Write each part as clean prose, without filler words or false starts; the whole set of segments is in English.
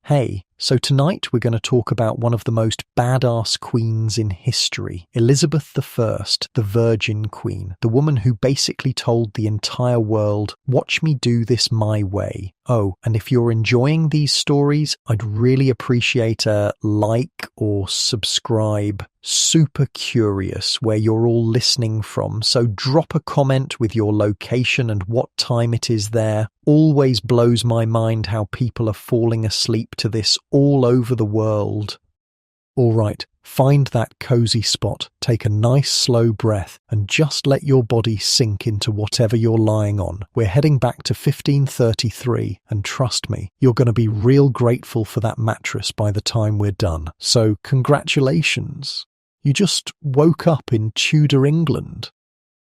Hey, so tonight we're going to talk about one of the most badass queens in history, Elizabeth I, the Virgin Queen, the woman who basically told the entire world, watch me do this my way. Oh, and if you're enjoying these stories, I'd really appreciate a like or subscribe. Super curious where you're all listening from, so drop a comment with your location and what time it is there. Always blows my mind how people are falling asleep to this all over the world. Alright, find that cozy spot, take a nice slow breath, and just let your body sink into whatever you're lying on. We're heading back to 1533, and trust me, you're going to be real grateful for that mattress by the time we're done. So congratulations. You just woke up in Tudor England.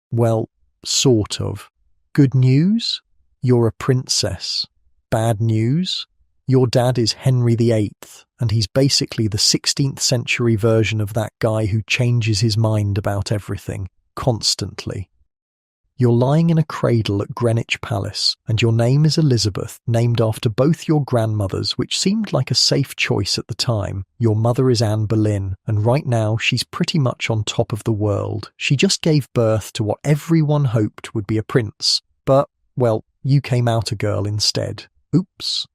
Well, sort of. Good news? You're a princess. Bad news? Your dad is Henry VIII, and he's basically the 16th century version of that guy who changes his mind about everything, constantly. You're lying in a cradle at Greenwich Palace, and your name is Elizabeth, named after both your grandmothers, which seemed like a safe choice at the time. Your mother is Anne Boleyn, and right now she's pretty much on top of the world. She just gave birth to what everyone hoped would be a prince, but, well, you came out a girl instead. Oops.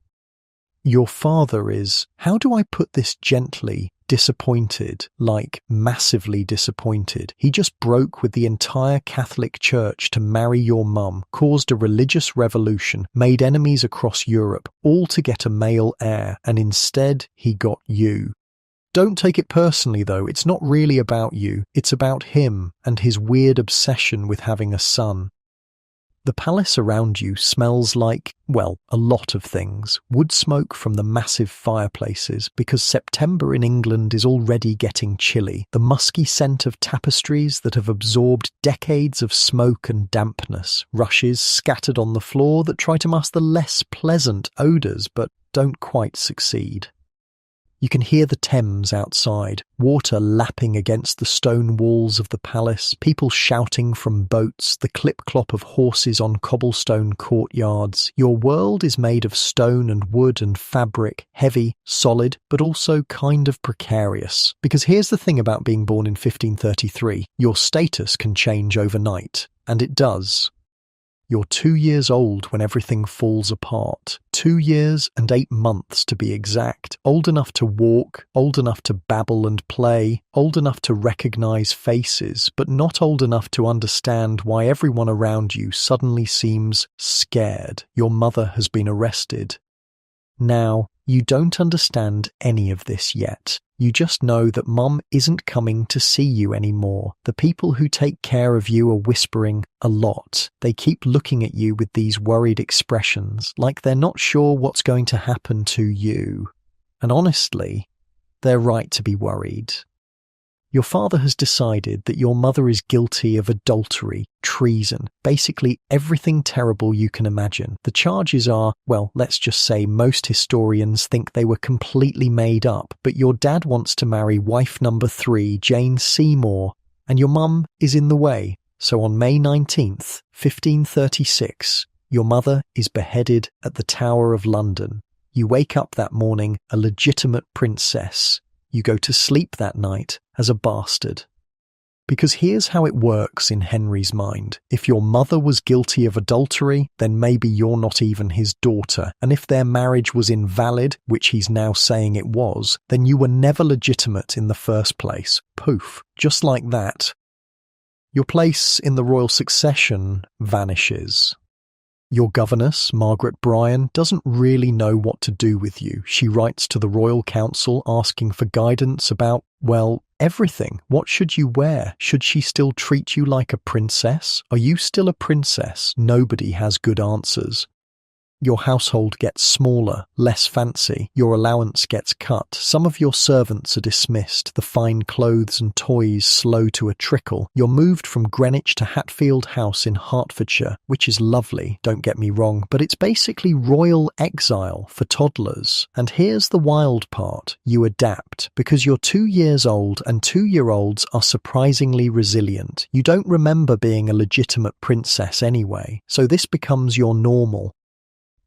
Your father is, how do I put this gently, disappointed, like massively disappointed. He just broke with the entire Catholic Church to marry your mum, caused a religious revolution, made enemies across Europe, all to get a male heir, and instead he got you. Don't take it personally though, it's not really about you, it's about him and his weird obsession with having a son. The palace around you smells like, well, a lot of things. Wood smoke from the massive fireplaces, because September in England is already getting chilly. The musky scent of tapestries that have absorbed decades of smoke and dampness. Rushes scattered on the floor that try to mask the less pleasant odours, but don't quite succeed. You can hear the Thames outside, water lapping against the stone walls of the palace, people shouting from boats, the clip-clop of horses on cobblestone courtyards. Your world is made of stone and wood and fabric, heavy, solid, but also kind of precarious. Because here's the thing about being born in 1533, your status can change overnight, and it does. You're 2 years old when everything falls apart. 2 years and 8 months to be exact. Old enough to walk, old enough to babble and play, old enough to recognize faces, but not old enough to understand why everyone around you suddenly seems scared. Your mother has been arrested. Now, you don't understand any of this yet. You just know that Mum isn't coming to see you anymore. The people who take care of you are whispering a lot. They keep looking at you with these worried expressions, like they're not sure what's going to happen to you. And honestly, they're right to be worried. Your father has decided that your mother is guilty of adultery, treason, basically everything terrible you can imagine. The charges are, well, let's just say most historians think they were completely made up, but your dad wants to marry wife number 3, Jane Seymour, and your mum is in the way. So on May 19th, 1536, your mother is beheaded at the Tower of London. You wake up that morning a legitimate princess. You go to sleep that night as a bastard. Because here's how it works in Henry's mind. If your mother was guilty of adultery, then maybe you're not even his daughter. And if their marriage was invalid, which he's now saying it was, then you were never legitimate in the first place. Poof. Just like that. Your place in the royal succession vanishes. Your governess, Margaret Bryan, doesn't really know what to do with you. She writes to the Royal Council asking for guidance about, well, everything. What should you wear? Should she still treat you like a princess? Are you still a princess? Nobody has good answers. Your household gets smaller, less fancy. Your allowance gets cut. Some of your servants are dismissed. The fine clothes and toys slow to a trickle. You're moved from Greenwich to Hatfield House in Hertfordshire, which is lovely, don't get me wrong, but it's basically royal exile for toddlers. And here's the wild part. You adapt, because you're 2 years old and 2-year-olds are surprisingly resilient. You don't remember being a legitimate princess anyway, so this becomes your normal.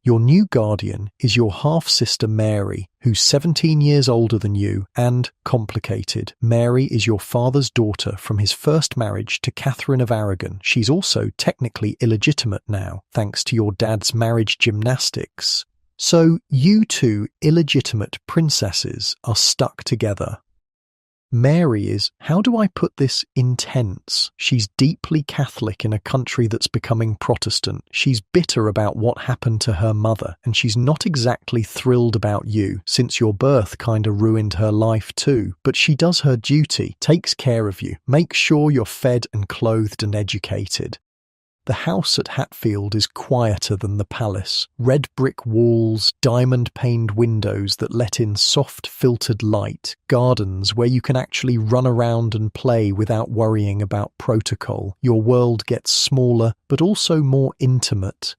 Your new guardian is your half-sister Mary, who's 17 years older than you and complicated. Mary is your father's daughter from his first marriage to Catherine of Aragon. She's also technically illegitimate now, thanks to your dad's marriage gymnastics. So you two illegitimate princesses are stuck together. Mary is, how do I put this, intense. She's deeply Catholic in a country that's becoming Protestant. She's bitter about what happened to her mother, and she's not exactly thrilled about you, since your birth kinda ruined her life too. But she does her duty, takes care of you, makes sure you're fed and clothed and educated. The house at Hatfield is quieter than the palace. Red brick walls, diamond-paned windows that let in soft filtered light, gardens where you can actually run around and play without worrying about protocol. Your world gets smaller, but also more intimate.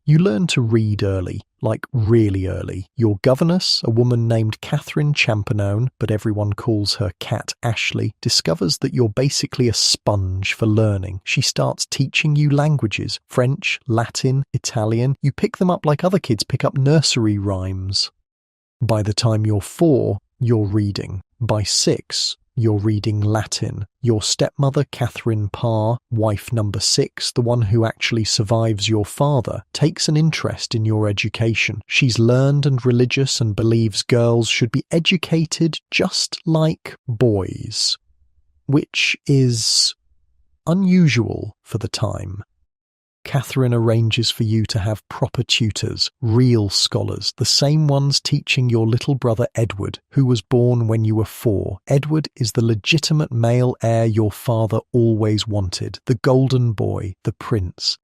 You learn to read early, like really early. Your governess, a woman named Catherine Champernowne, but everyone calls her Cat Ashley, discovers that you're basically a sponge for learning. She starts teaching you languages, French, Latin, Italian. You pick them up like other kids pick up nursery rhymes. By the time you're 4, you're reading. By 6, you're reading Latin. Your stepmother, Catherine Parr, wife number 6, the one who actually survives your father, takes an interest in your education. She's learned and religious and believes girls should be educated just like boys, which is unusual for the time. Catherine arranges for you to have proper tutors, real scholars, the same ones teaching your little brother Edward, who was born when you were 4. Edward is the legitimate male heir your father always wanted, the golden boy, the prince.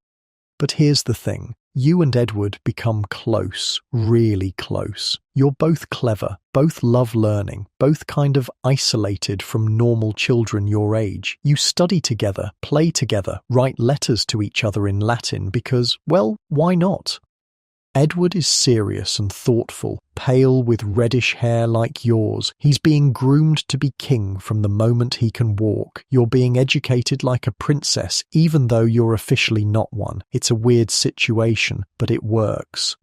But here's the thing. You and Edward become close, really close. You're both clever, both love learning, both kind of isolated from normal children your age. You study together, play together, write letters to each other in Latin because, well, why not? Edward is serious and thoughtful, pale with reddish hair like yours. He's being groomed to be king from the moment he can walk. You're being educated like a princess, even though you're officially not one. It's a weird situation, but it works.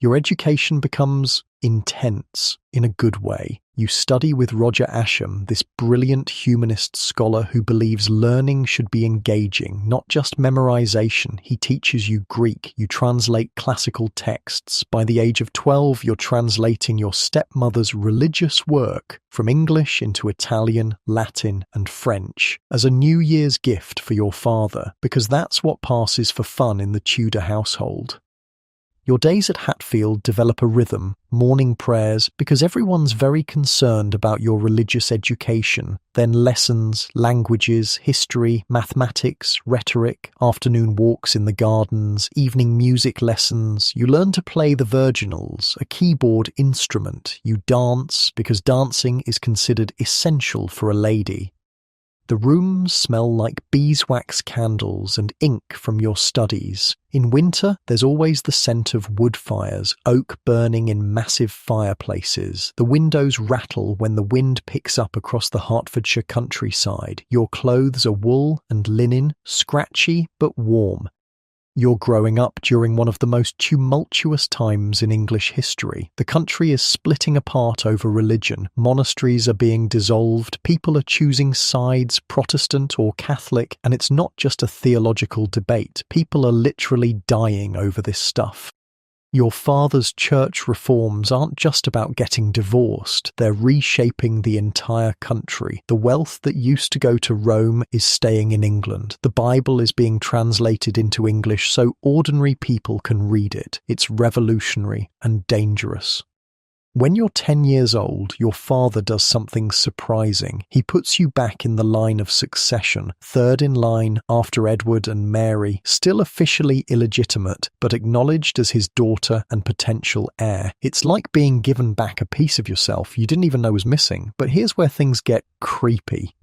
Your education becomes intense in a good way. You study with Roger Ascham, this brilliant humanist scholar who believes learning should be engaging, not just memorization. He teaches you Greek, you translate classical texts. By the age of 12, you're translating your stepmother's religious work from English into Italian, Latin, and French as a New Year's gift for your father, because that's what passes for fun in the Tudor household. Your days at Hatfield develop a rhythm, morning prayers, because everyone's very concerned about your religious education, then lessons, languages, history, mathematics, rhetoric, afternoon walks in the gardens, evening music lessons. You learn to play the virginals, a keyboard instrument. You dance, because dancing is considered essential for a lady. The rooms smell like beeswax candles and ink from your studies. In winter, there's always the scent of wood fires, oak burning in massive fireplaces. The windows rattle when the wind picks up across the Hertfordshire countryside. Your clothes are wool and linen, scratchy but warm. You're growing up during one of the most tumultuous times in English history. The country is splitting apart over religion. Monasteries are being dissolved. People are choosing sides, Protestant or Catholic, and it's not just a theological debate. People are literally dying over this stuff. Your father's church reforms aren't just about getting divorced, they're reshaping the entire country. The wealth that used to go to Rome is staying in England. The Bible is being translated into English so ordinary people can read it. It's revolutionary and dangerous. When you're 10 years old, your father does something surprising. He puts you back in the line of succession, third in line after Edward and Mary, still officially illegitimate, but acknowledged as his daughter and potential heir. It's like being given back a piece of yourself you didn't even know was missing. But here's where things get creepy.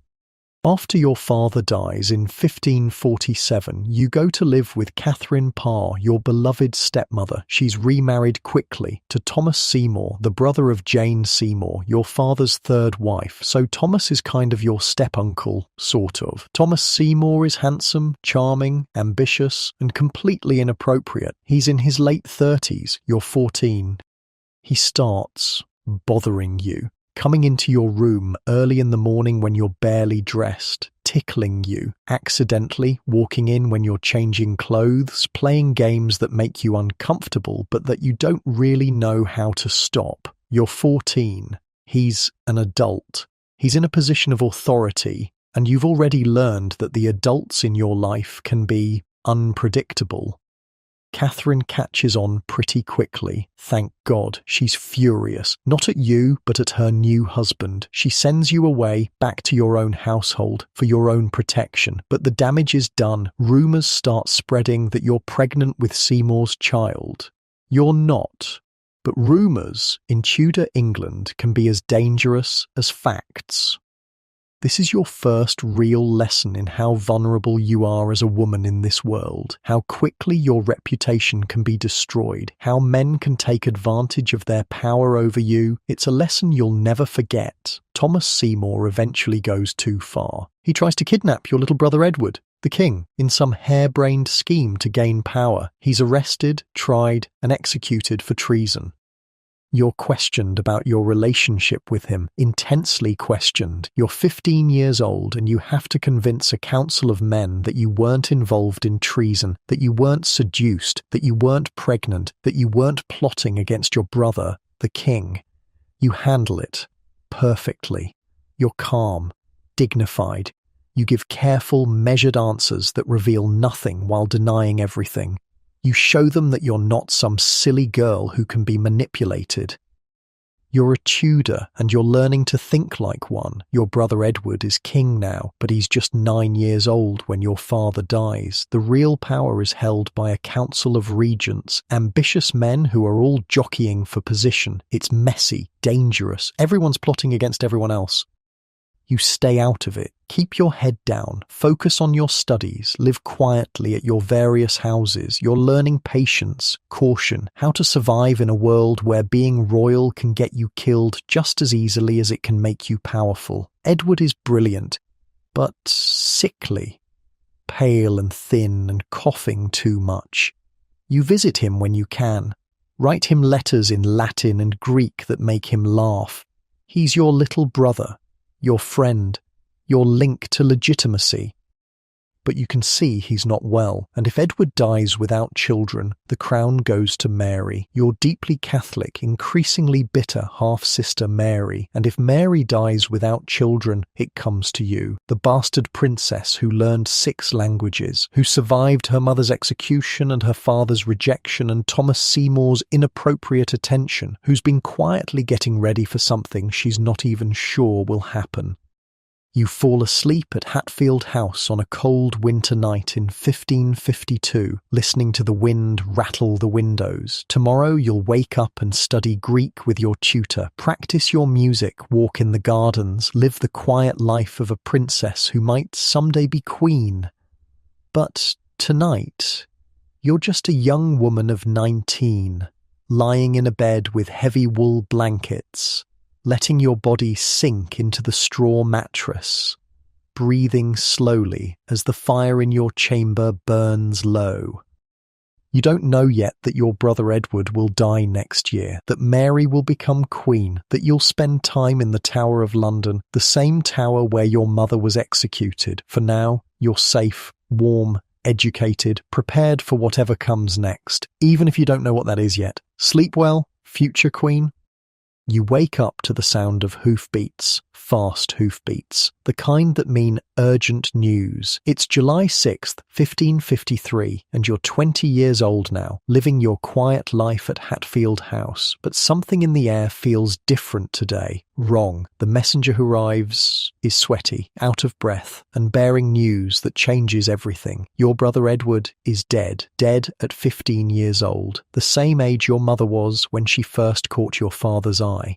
After your father dies in 1547, you go to live with Catherine Parr, your beloved stepmother. She's remarried quickly to Thomas Seymour, the brother of Jane Seymour, your father's third wife. So Thomas is kind of your step-uncle, sort of. Thomas Seymour is handsome, charming, ambitious, and completely inappropriate. He's in his late 30s, you're 14. He starts bothering you. Coming into your room early in the morning when you're barely dressed, tickling you, accidentally walking in when you're changing clothes, playing games that make you uncomfortable but that you don't really know how to stop. You're 14. He's an adult. He's in a position of authority, and you've already learned that the adults in your life can be unpredictable. Catherine catches on pretty quickly. Thank God. She's furious. Not at you, but at her new husband. She sends you away, back to your own household, for your own protection. But the damage is done. Rumours start spreading that you're pregnant with Seymour's child. You're not. But rumours in Tudor England can be as dangerous as facts. This is your first real lesson in how vulnerable you are as a woman in this world, how quickly your reputation can be destroyed, how men can take advantage of their power over you. It's a lesson you'll never forget. Thomas Seymour eventually goes too far. He tries to kidnap your little brother Edward, the king, in some harebrained scheme to gain power. He's arrested, tried, and executed for treason. You're questioned about your relationship with him, intensely questioned. You're 15 years old and you have to convince a council of men that you weren't involved in treason, that you weren't seduced, that you weren't pregnant, that you weren't plotting against your brother, the king. You handle it perfectly. You're calm, dignified. You give careful, measured answers that reveal nothing while denying everything. You show them that you're not some silly girl who can be manipulated. You're a Tudor and you're learning to think like one. Your brother Edward is king now, but he's just 9 years old when your father dies. The real power is held by a council of regents, ambitious men who are all jockeying for position. It's messy, dangerous. Everyone's plotting against everyone else. You stay out of it. Keep your head down. Focus on your studies. Live quietly at your various houses. You're learning patience, caution, how to survive in a world where being royal can get you killed just as easily as it can make you powerful. Edward is brilliant, but sickly, pale and thin and coughing too much. You visit him when you can. Write him letters in Latin and Greek that make him laugh. He's your little brother, your friend, your link to legitimacy. But you can see he's not well, and if Edward dies without children, the crown goes to Mary, your deeply Catholic, increasingly bitter half-sister Mary, and if Mary dies without children, it comes to you, the bastard princess who learned 6 languages, who survived her mother's execution and her father's rejection and Thomas Seymour's inappropriate attention, who's been quietly getting ready for something she's not even sure will happen. You fall asleep at Hatfield House on a cold winter night in 1552, listening to the wind rattle the windows. Tomorrow you'll wake up and study Greek with your tutor, practice your music, walk in the gardens, live the quiet life of a princess who might someday be queen. But tonight, you're just a young woman of 19, lying in a bed with heavy wool blankets, letting your body sink into the straw mattress, breathing slowly as the fire in your chamber burns low. You don't know yet that your brother Edward will die next year, that Mary will become queen, that you'll spend time in the Tower of London, the same tower where your mother was executed. For now, you're safe, warm, educated, prepared for whatever comes next, even if you don't know what that is yet. Sleep well, future queen. You wake up to the sound of hoofbeats, fast hoofbeats, the kind that mean urgent news. It's July 6th, 1553, and you're 20 years old now, living your quiet life at Hatfield House. But something in the air feels different today. Wrong. The messenger who arrives is sweaty, out of breath, and bearing news that changes everything. Your brother Edward is dead at 15 years old, the same age your mother was when she first caught your father's eye.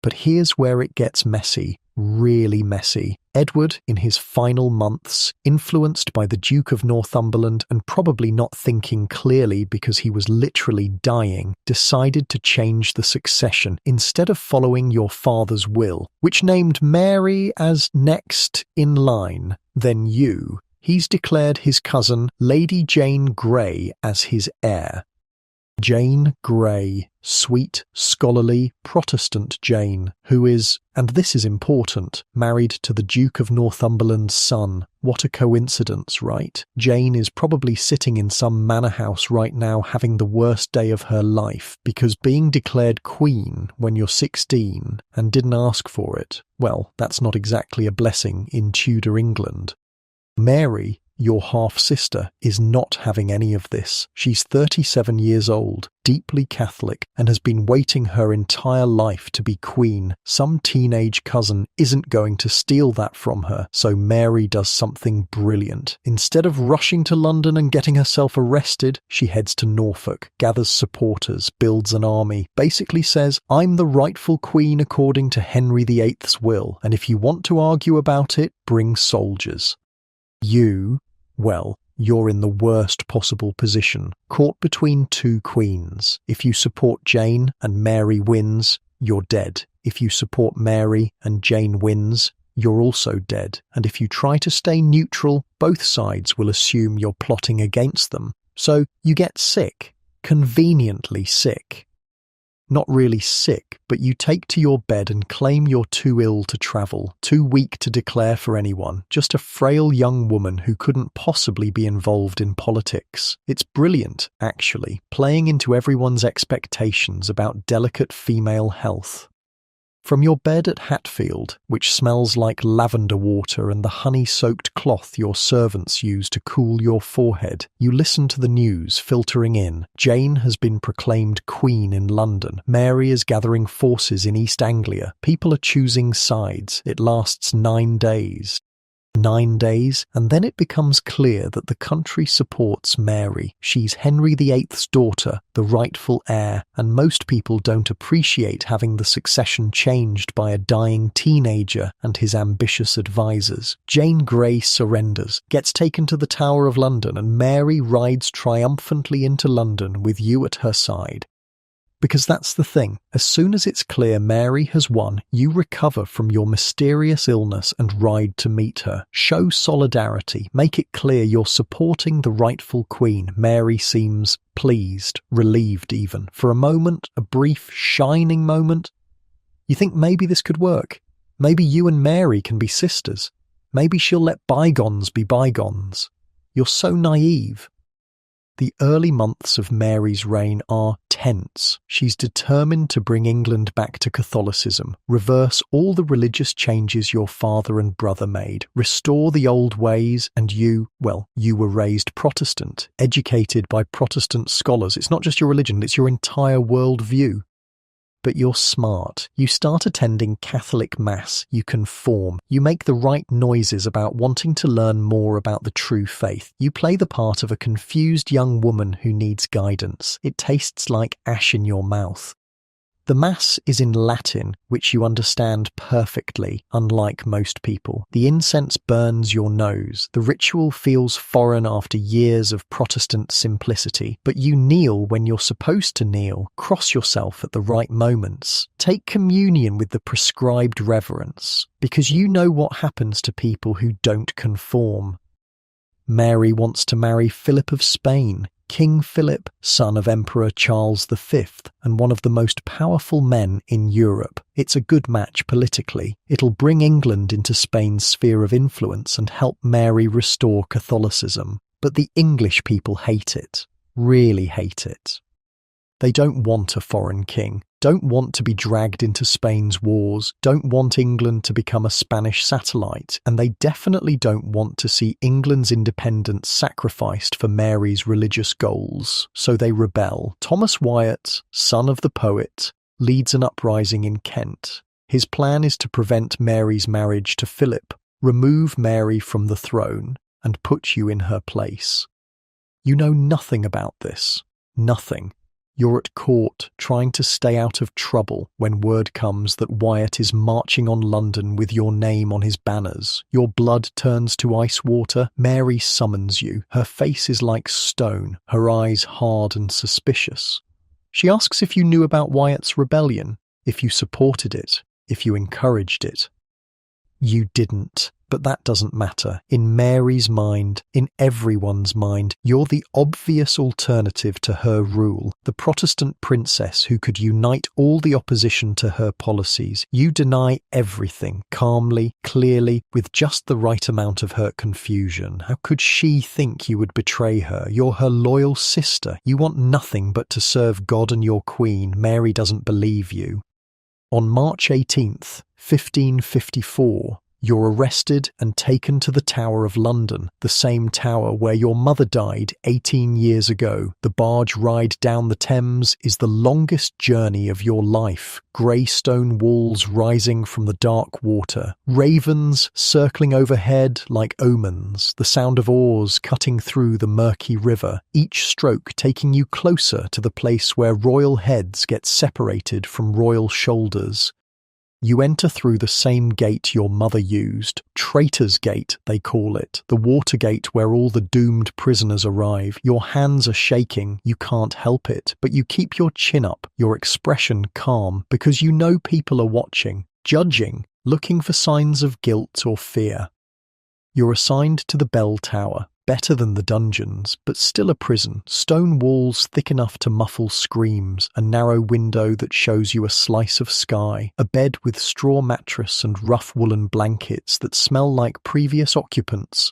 But here's where it gets messy. really messy. Edward, in his final months, influenced by the Duke of Northumberland and probably not thinking clearly because he was literally dying, decided to change the succession instead of following your father's will, which named Mary as next in line, then you. He's declared his cousin, Lady Jane Grey, as his heir. Jane Grey, sweet, scholarly, Protestant Jane, who is, and this is important, married to the Duke of Northumberland's son. What a coincidence, right? Jane is probably sitting in some manor house right now having the worst day of her life, because being declared queen when you're 16 and didn't ask for it, well, that's not exactly a blessing in Tudor England. Mary, your half-sister, is not having any of this. She's 37 years old, deeply Catholic, and has been waiting her entire life to be queen. Some teenage cousin isn't going to steal that from her, so Mary does something brilliant. Instead of rushing to London and getting herself arrested, she heads to Norfolk, gathers supporters, builds an army, basically says, "I'm the rightful queen according to Henry VIII's will, and if you want to argue about it, bring soldiers." Well, you're in the worst possible position, caught between two queens. If you support Jane and Mary wins, you're dead. If you support Mary and Jane wins, you're also dead. And if you try to stay neutral, both sides will assume you're plotting against them. So you get sick, conveniently sick. Not really sick, but you take to your bed and claim you're too ill to travel, too weak to declare for anyone, just a frail young woman who couldn't possibly be involved in politics. It's brilliant, actually, playing into everyone's expectations about delicate female health. From your bed at Hatfield, which smells like lavender water and the honey-soaked cloth your servants use to cool your forehead, you listen to the news filtering in. Jane has been proclaimed queen in London. Mary is gathering forces in East Anglia. People are choosing sides. It lasts 9 days. 9 days, and then it becomes clear that the country supports Mary. She's Henry VIII's daughter, the rightful heir, and most people don't appreciate having the succession changed by a dying teenager and his ambitious advisors. Jane Grey surrenders, gets taken to the Tower of London, and Mary rides triumphantly into London with you at her side. Because that's the thing, as soon as it's clear Mary has won, you recover from your mysterious illness and ride to meet her. Show solidarity, make it clear you're supporting the rightful queen. Mary seems pleased, relieved even. For a moment, a brief, shining moment, you think maybe this could work. Maybe you and Mary can be sisters. Maybe she'll let bygones be bygones. You're so naive. The early months of Mary's reign are tense. She's determined to bring England back to Catholicism, reverse all the religious changes your father and brother made, restore the old ways, and you were raised Protestant, educated by Protestant scholars. It's not just your religion, it's your entire worldview. But you're smart. You start attending Catholic Mass. You conform. You make the right noises about wanting to learn more about the true faith. You play the part of a confused young woman who needs guidance. It tastes like ash in your mouth. The Mass is in Latin, which you understand perfectly, unlike most people. The incense burns your nose. The ritual feels foreign after years of Protestant simplicity, but you kneel when you're supposed to kneel, cross yourself at the right moments, take communion with the prescribed reverence, because you know what happens to people who don't conform. Mary wants to marry Philip of Spain, King Philip, son of Emperor Charles V, and one of the most powerful men in Europe. It's a good match politically. It'll bring England into Spain's sphere of influence and help Mary restore Catholicism. But the English people hate it. Really hate it. They don't want a foreign king, don't want to be dragged into Spain's wars, don't want England to become a Spanish satellite, and they definitely don't want to see England's independence sacrificed for Mary's religious goals. So they rebel. Thomas Wyatt, son of the poet, leads an uprising in Kent. His plan is to prevent Mary's marriage to Philip, remove Mary from the throne, and put you in her place. You know nothing about this. Nothing. You're at court, trying to stay out of trouble when word comes that Wyatt is marching on London with your name on his banners. Your blood turns to ice water. Mary summons you. Her face is like stone, her eyes hard and suspicious. She asks if you knew about Wyatt's rebellion, if you supported it, if you encouraged it. You didn't. But that doesn't matter. In Mary's mind, in everyone's mind, you're the obvious alternative to her rule, the Protestant princess who could unite all the opposition to her policies. You deny everything, calmly, clearly, with just the right amount of hurt confusion. How could she think you would betray her? You're her loyal sister. You want nothing but to serve God and your queen. Mary doesn't believe you. On March 18th, 1554, you're arrested and taken to the Tower of London, the same tower where your mother died 18 years ago. The barge ride down the Thames is the longest journey of your life. Grey stone walls rising from the dark water, ravens circling overhead like omens, the sound of oars cutting through the murky river, each stroke taking you closer to the place where royal heads get separated from royal shoulders. You enter through the same gate your mother used, Traitor's Gate, they call it, the water gate where all the doomed prisoners arrive. Your hands are shaking, you can't help it, but you keep your chin up, your expression calm, because you know people are watching, judging, looking for signs of guilt or fear. You're assigned to the bell tower. Better than the dungeons, but still a prison. Stone walls thick enough to muffle screams, a narrow window that shows you a slice of sky, a bed with straw mattress and rough woolen blankets that smell like previous occupants.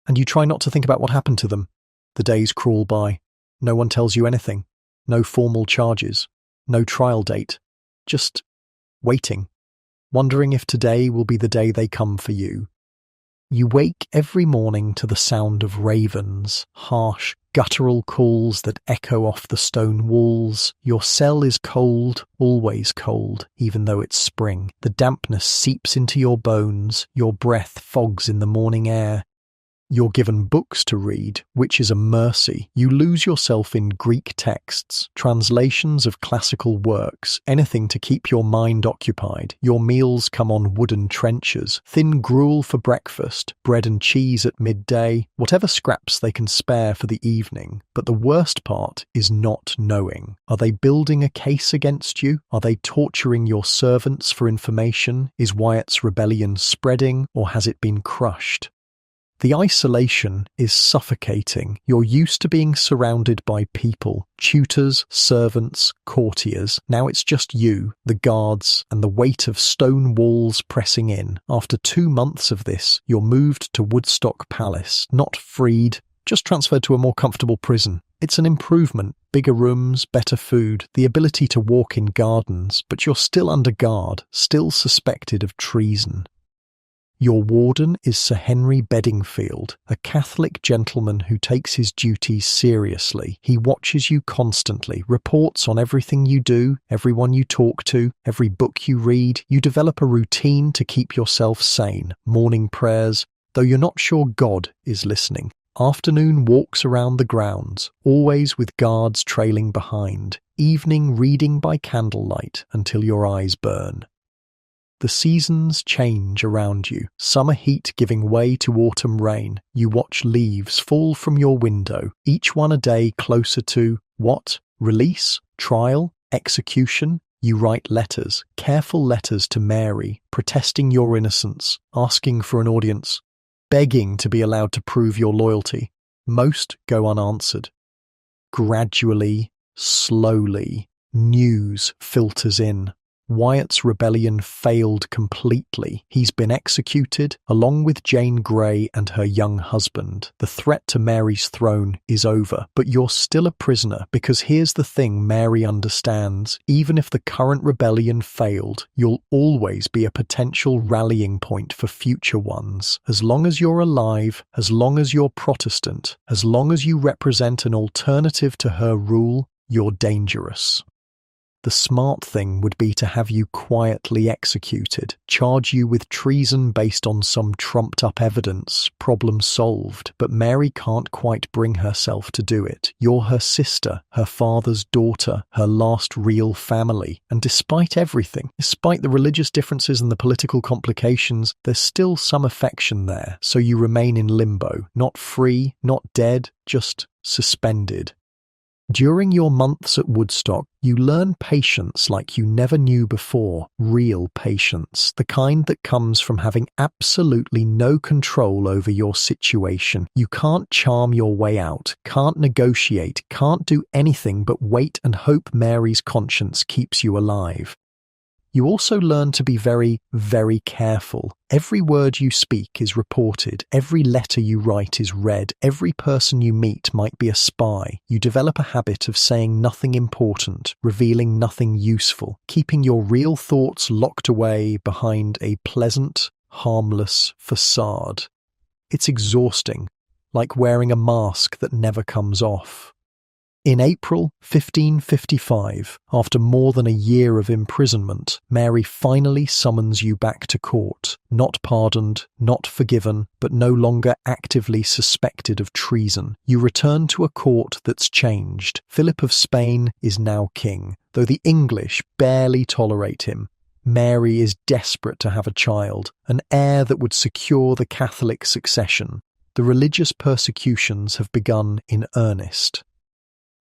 And you try not to think about what happened to them. The days crawl by. No one tells you anything. No formal charges. No trial date. Just waiting. Wondering if today will be the day they come for you. You wake every morning to the sound of ravens, harsh, guttural calls that echo off the stone walls. Your cell is cold, always cold, even though it's spring. The dampness seeps into your bones, your breath fogs in the morning air. You're given books to read, which is a mercy. You lose yourself in Greek texts, translations of classical works, anything to keep your mind occupied. Your meals come on wooden trenchers, thin gruel for breakfast, bread and cheese at midday, whatever scraps they can spare for the evening. But the worst part is not knowing. Are they building a case against you? Are they torturing your servants for information? Is Wyatt's rebellion spreading, or has it been crushed? The isolation is suffocating. You're used to being surrounded by people, tutors, servants, courtiers. Now it's just you, the guards, and the weight of stone walls pressing in. After 2 months of this, you're moved to Woodstock Palace, not freed, just transferred to a more comfortable prison. It's an improvement, bigger rooms, better food, the ability to walk in gardens, but you're still under guard, still suspected of treason. Your warden is Sir Henry Bedingfield, a Catholic gentleman who takes his duties seriously. He watches you constantly, reports on everything you do, everyone you talk to, every book you read. You develop a routine to keep yourself sane. Morning prayers, though you're not sure God is listening. Afternoon walks around the grounds, always with guards trailing behind. Evening reading by candlelight until your eyes burn. The seasons change around you, summer heat giving way to autumn rain. You watch leaves fall from your window, each one a day closer to, what? Release? Trial? Execution? You write letters, careful letters to Mary, protesting your innocence, asking for an audience, begging to be allowed to prove your loyalty. Most go unanswered. Gradually, slowly, news filters in. Wyatt's rebellion failed completely. He's been executed, along with Jane Grey and her young husband. The threat to Mary's throne is over, but you're still a prisoner, because here's the thing Mary understands. Even if the current rebellion failed, you'll always be a potential rallying point for future ones. As long as you're alive, as long as you're Protestant, as long as you represent an alternative to her rule, you're dangerous. The smart thing would be to have you quietly executed, charge you with treason based on some trumped-up evidence, problem solved. But Mary can't quite bring herself to do it. You're her sister, her father's daughter, her last real family. And despite everything, despite the religious differences and the political complications, there's still some affection there, so you remain in limbo, not free, not dead, just suspended. During your months at Woodstock, you learn patience like you never knew before, real patience, the kind that comes from having absolutely no control over your situation. You can't charm your way out, can't negotiate, can't do anything but wait and hope Mary's conscience keeps you alive. You also learn to be very, very careful. Every word you speak is reported. Every letter you write is read. Every person you meet might be a spy. You develop a habit of saying nothing important, revealing nothing useful, keeping your real thoughts locked away behind a pleasant, harmless facade. It's exhausting, like wearing a mask that never comes off. In April 1555, after more than a year of imprisonment, Mary finally summons you back to court, not pardoned, not forgiven, but no longer actively suspected of treason. You return to a court that's changed. Philip of Spain is now king, though the English barely tolerate him. Mary is desperate to have a child, an heir that would secure the Catholic succession. The religious persecutions have begun in earnest.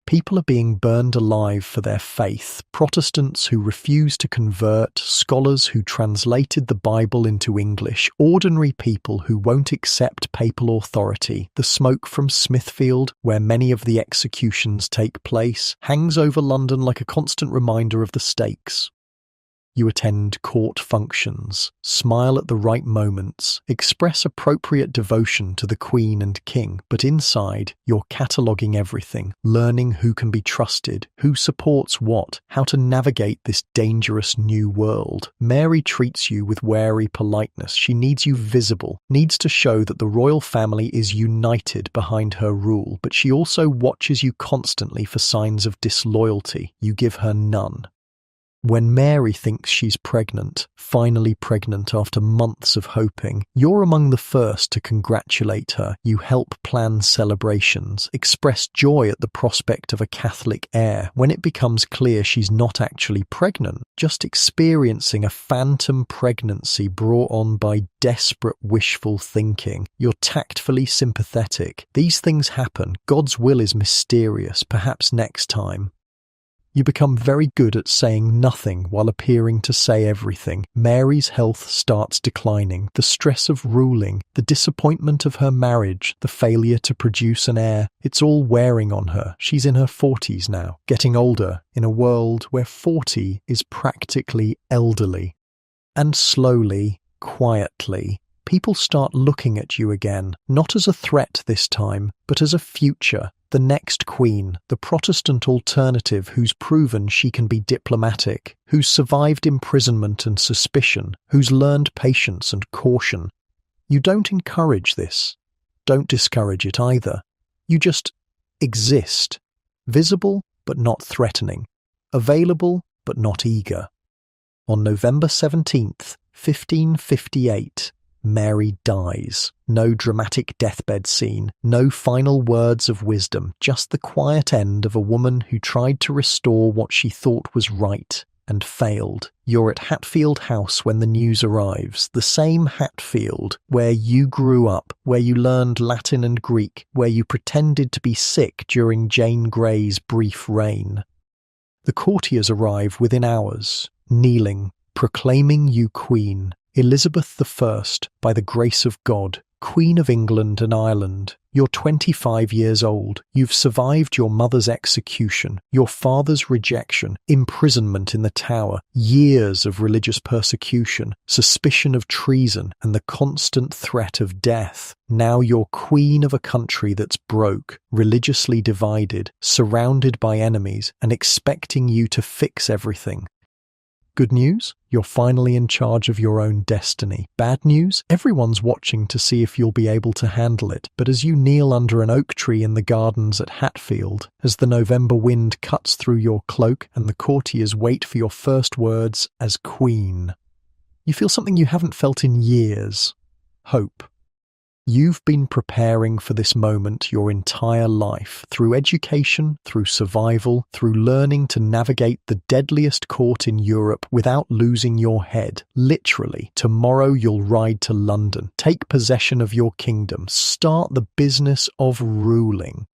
People are being burned alive for their faith, Protestants who refuse to convert, scholars who translated the Bible into English, ordinary people who won't accept papal authority. The smoke from Smithfield, where many of the executions take place, hangs over London like a constant reminder of the stakes. You attend court functions, smile at the right moments, express appropriate devotion to the Queen and King, but inside, you're cataloguing everything, learning who can be trusted, who supports what, how to navigate this dangerous new world. Mary treats you with wary politeness. She needs you visible, needs to show that the royal family is united behind her rule, but she also watches you constantly for signs of disloyalty. You give her none. When Mary thinks she's pregnant, finally pregnant after months of hoping, you're among the first to congratulate her. You help plan celebrations, express joy at the prospect of a Catholic heir. When it becomes clear she's not actually pregnant, just experiencing a phantom pregnancy brought on by desperate wishful thinking, you're tactfully sympathetic. These things happen. God's will is mysterious. Perhaps next time. You become very good at saying nothing while appearing to say everything. Mary's health starts declining. The stress of ruling, the disappointment of her marriage, the failure to produce an heir, it's all wearing on her. She's in her 40s now, getting older, in a world where 40 is practically elderly. And slowly, quietly, people start looking at you again, not as a threat this time, but as a future. The next queen, the Protestant alternative who's proven she can be diplomatic, who's survived imprisonment and suspicion, who's learned patience and caution. You don't encourage this. Don't discourage it either. You just exist. Visible but not threatening. Available but not eager. On November 17th, 1558, Mary dies. No dramatic deathbed scene, no final words of wisdom, just the quiet end of a woman who tried to restore what she thought was right and failed. You're at Hatfield House when the news arrives, the same Hatfield where you grew up, where you learned Latin and Greek, where you pretended to be sick during Jane Grey's brief reign. The courtiers arrive within hours, kneeling, proclaiming you queen. Elizabeth I, by the grace of God, Queen of England and Ireland. You're 25 years old. You've survived your mother's execution, your father's rejection, imprisonment in the Tower, years of religious persecution, suspicion of treason, and the constant threat of death. Now you're queen of a country that's broke, religiously divided, surrounded by enemies, and expecting you to fix everything. Good news? You're finally in charge of your own destiny. Bad news? Everyone's watching to see if you'll be able to handle it. But as you kneel under an oak tree in the gardens at Hatfield, as the November wind cuts through your cloak and the courtiers wait for your first words as Queen, you feel something you haven't felt in years. Hope. You've been preparing for this moment your entire life, through education, through survival, through learning to navigate the deadliest court in Europe without losing your head. Literally, tomorrow you'll ride to London, take possession of your kingdom, start the business of ruling.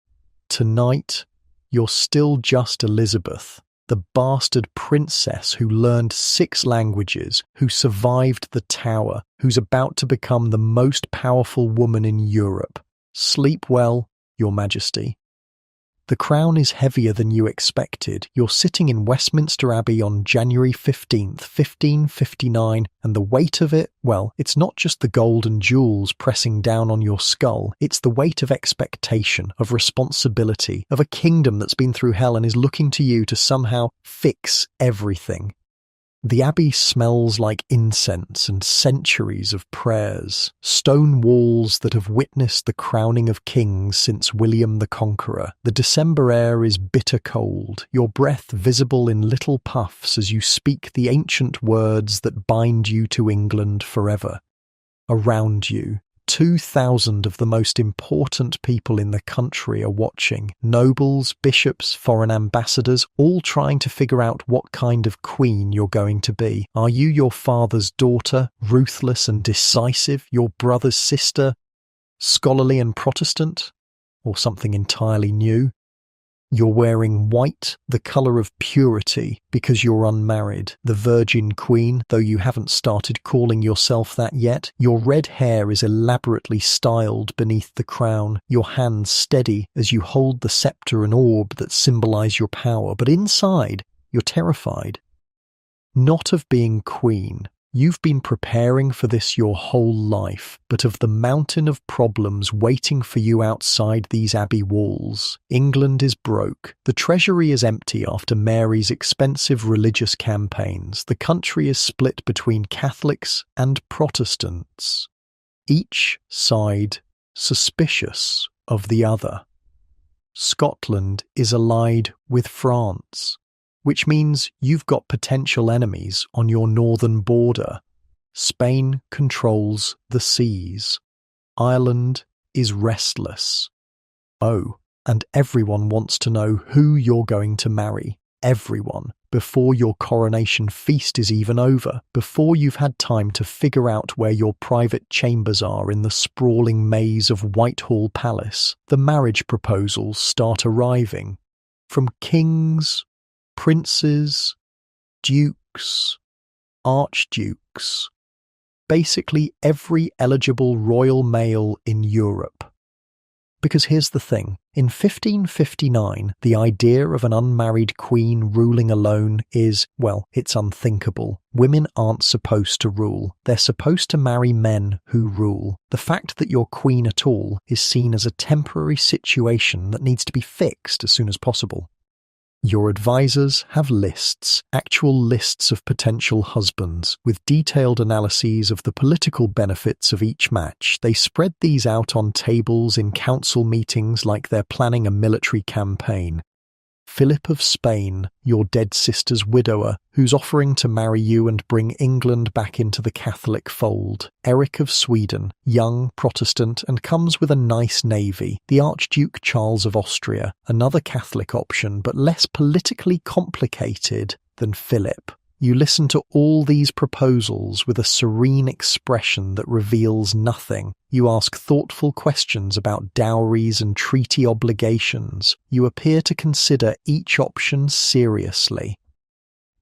Tonight, you're still just Elizabeth, the bastard princess who learned 6 languages, who survived the tower, who's about to become the most powerful woman in Europe. Sleep well, Your Majesty. The crown is heavier than you expected. You're sitting in Westminster Abbey on January 15th, 1559, and the weight of it, well, it's not just the gold and jewels pressing down on your skull. It's the weight of expectation, of responsibility, of a kingdom that's been through hell and is looking to you to somehow fix everything. The abbey smells like incense and centuries of prayers, stone walls that have witnessed the crowning of kings since William the Conqueror. The December air is bitter cold, your breath visible in little puffs as you speak the ancient words that bind you to England forever. Around you, 2,000 of the most important people in the country are watching. Nobles, bishops, foreign ambassadors, all trying to figure out what kind of queen you're going to be. Are you your father's daughter, ruthless and decisive, your brother's sister, scholarly and Protestant, or something entirely new? You're wearing white, the colour of purity, because you're unmarried. The Virgin Queen, though you haven't started calling yourself that yet. Your red hair is elaborately styled beneath the crown, your hands steady as you hold the sceptre and orb that symbolise your power. But inside, you're terrified. Not of being queen. You've been preparing for this your whole life, but of the mountain of problems waiting for you outside these abbey walls. England is broke. The treasury is empty after Mary's expensive religious campaigns. The country is split between Catholics and Protestants, each side suspicious of the other. Scotland is allied with France, which means you've got potential enemies on your northern border. Spain controls the seas. Ireland is restless. Oh, and everyone wants to know who you're going to marry. Everyone. Before your coronation feast is even over, before you've had time to figure out where your private chambers are in the sprawling maze of Whitehall Palace, the marriage proposals start arriving. From kings, princes, dukes, archdukes, basically every eligible royal male in Europe. Because here's the thing, in 1559, the idea of an unmarried queen ruling alone is, well, it's unthinkable. Women aren't supposed to rule. They're supposed to marry men who rule. The fact that you're queen at all is seen as a temporary situation that needs to be fixed as soon as possible. Your advisors have lists, actual lists of potential husbands, with detailed analyses of the political benefits of each match. They spread these out on tables in council meetings like they're planning a military campaign. Philip of Spain, your dead sister's widower, who's offering to marry you and bring England back into the Catholic fold. Eric of Sweden, young, Protestant, and comes with a nice navy. The Archduke Charles of Austria, another Catholic option, but less politically complicated than Philip. You listen to all these proposals with a serene expression that reveals nothing. You ask thoughtful questions about dowries and treaty obligations. You appear to consider each option seriously.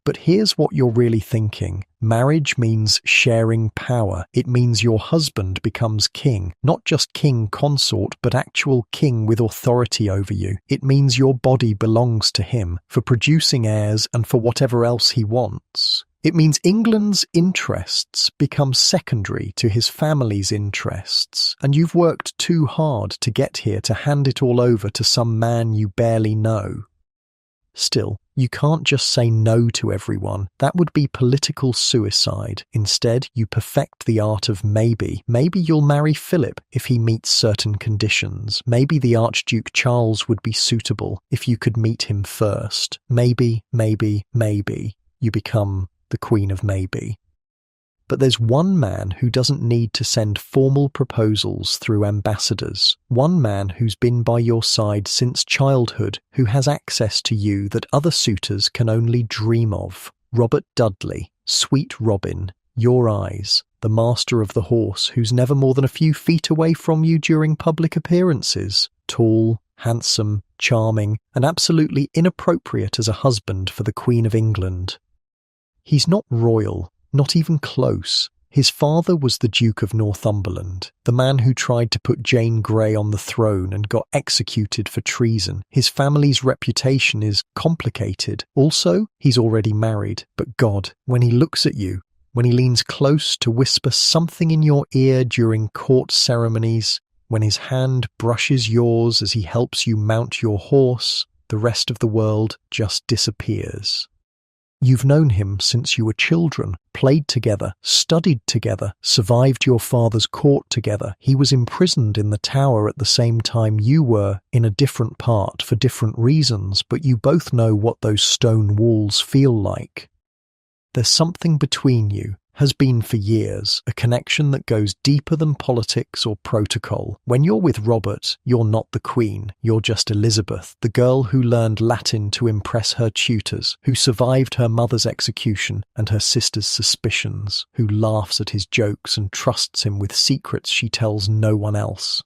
But here's what you're really thinking. Marriage means sharing power. It means your husband becomes king, not just king consort, but actual king with authority over you. It means your body belongs to him, for producing heirs and for whatever else he wants. It means England's interests become secondary to his family's interests, and you've worked too hard to get here to hand it all over to some man you barely know. Still, You can't just say no to everyone. That would be political suicide. Instead, you perfect the art of maybe. Maybe you'll marry Philip if he meets certain conditions. Maybe the Archduke Charles would be suitable if you could meet him first. Maybe, you become the Queen of Maybe. But there's one man who doesn't need to send formal proposals through ambassadors. One man who's been by your side since childhood, who has access to you that other suitors can only dream of. Robert Dudley, Sweet Robin, Your Eyes, the master of the horse who's never more than a few feet away from you during public appearances. Tall, handsome, charming, and absolutely inappropriate as a husband for the Queen of England. He's not royal. Not even close. His father was the Duke of Northumberland, the man who tried to put Jane Grey on the throne and got executed for treason. His family's reputation is complicated. Also, he's already married. But God, when he looks at you, when he leans close to whisper something in your ear during court ceremonies, when his hand brushes yours as he helps you mount your horse, the rest of the world just disappears. You've known him since you were children, played together, studied together, survived your father's court together. He was imprisoned in the Tower at the same time you were, in a different part for different reasons, but you both know what those stone walls feel like. There's something between you, has been for years, a connection that goes deeper than politics or protocol. When you're with Robert, you're not the Queen, you're just Elizabeth, the girl who learned Latin to impress her tutors, who survived her mother's execution and her sister's suspicions, who laughs at his jokes and trusts him with secrets she tells no one else.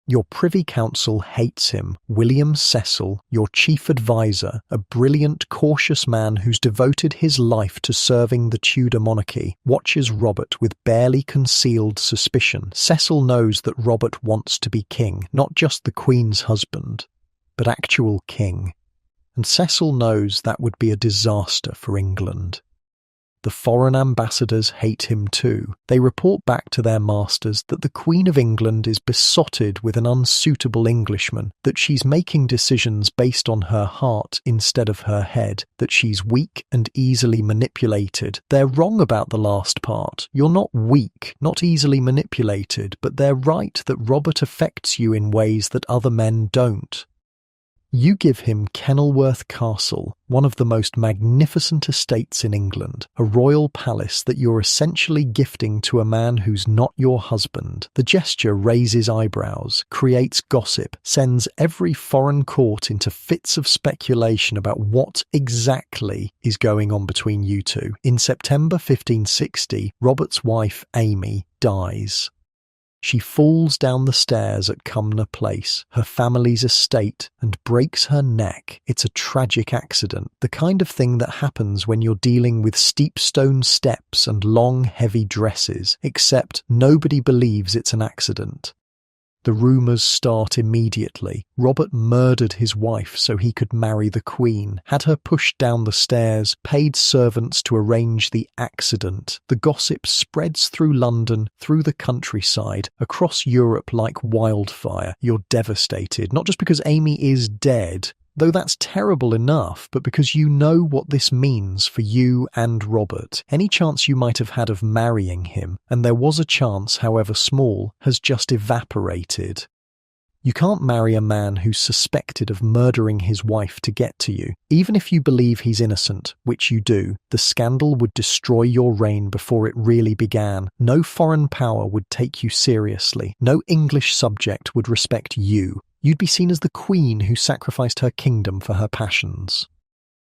Your Privy Council hates him. William Cecil, your chief advisor, a brilliant, cautious man who's devoted his life to serving the Tudor monarchy, watches Robert with barely concealed suspicion. Cecil knows that Robert wants to be king, not just the Queen's husband, but actual king. And Cecil knows that would be a disaster for England. The foreign ambassadors hate him too. They report back to their masters that the Queen of England is besotted with an unsuitable Englishman, that she's making decisions based on her heart instead of her head, that she's weak and easily manipulated. They're wrong about the last part. You're not weak, not easily manipulated, but they're right that Robert affects you in ways that other men don't. You give him Kenilworth Castle, one of the most magnificent estates in England, a royal palace that you're essentially gifting to a man who's not your husband. The gesture raises eyebrows, creates gossip, sends every foreign court into fits of speculation about what exactly is going on between you two. In September 1560, Robert's wife, Amy, dies. She falls down the stairs at Cumnor Place, her family's estate, and breaks her neck. It's a tragic accident, the kind of thing that happens when you're dealing with steep stone steps and long, heavy dresses, except nobody believes it's an accident. The rumours start immediately. Robert murdered his wife so he could marry the Queen, had her pushed down the stairs, paid servants to arrange the accident. The gossip spreads through London, through the countryside, across Europe like wildfire. You're devastated, not just because Amy is dead, though that's terrible enough, but because you know what this means for you and Robert. Any chance you might have had of marrying him, and there was a chance, however small, has just evaporated. You can't marry a man who's suspected of murdering his wife to get to you. Even if you believe he's innocent, which you do, the scandal would destroy your reign before it really began. No foreign power would take you seriously. No English subject would respect you. You'd be seen as the queen who sacrificed her kingdom for her passions.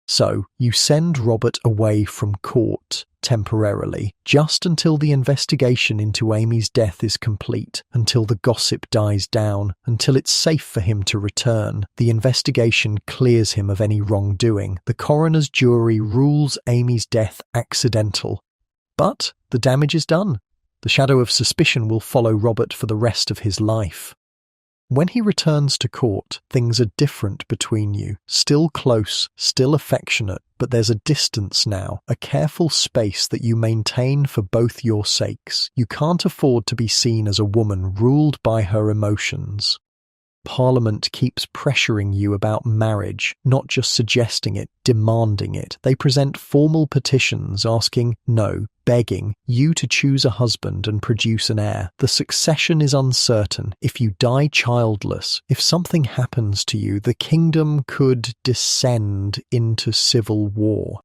So, you send Robert away from court, temporarily, just until the investigation into Amy's death is complete, until the gossip dies down, until it's safe for him to return. The investigation clears him of any wrongdoing. The coroner's jury rules Amy's death accidental. But the damage is done. The shadow of suspicion will follow Robert for the rest of his life. When he returns to court, things are different between you. Still close, still affectionate, but there's a distance now, a careful space that you maintain for both your sakes. You can't afford to be seen as a woman ruled by her emotions. Parliament keeps pressuring you about marriage, not just suggesting it, demanding it. They present formal petitions asking, no, begging, you to choose a husband and produce an heir. The succession is uncertain. If you die childless, if something happens to you, the kingdom could descend into civil war.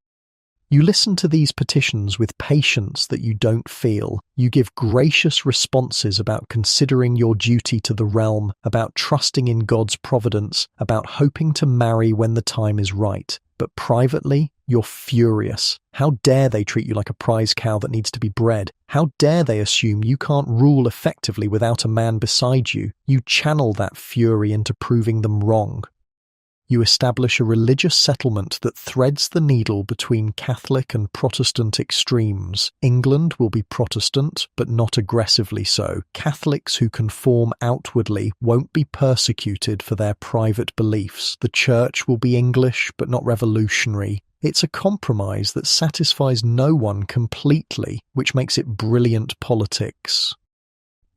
You listen to these petitions with patience that you don't feel. You give gracious responses about considering your duty to the realm, about trusting in God's providence, about hoping to marry when the time is right. But privately, you're furious. How dare they treat you like a prize cow that needs to be bred? How dare they assume you can't rule effectively without a man beside you? You channel that fury into proving them wrong. You establish a religious settlement that threads the needle between Catholic and Protestant extremes. England will be Protestant, but not aggressively so. Catholics who conform outwardly won't be persecuted for their private beliefs. The Church will be English, but not revolutionary. It's a compromise that satisfies no one completely, which makes it brilliant politics.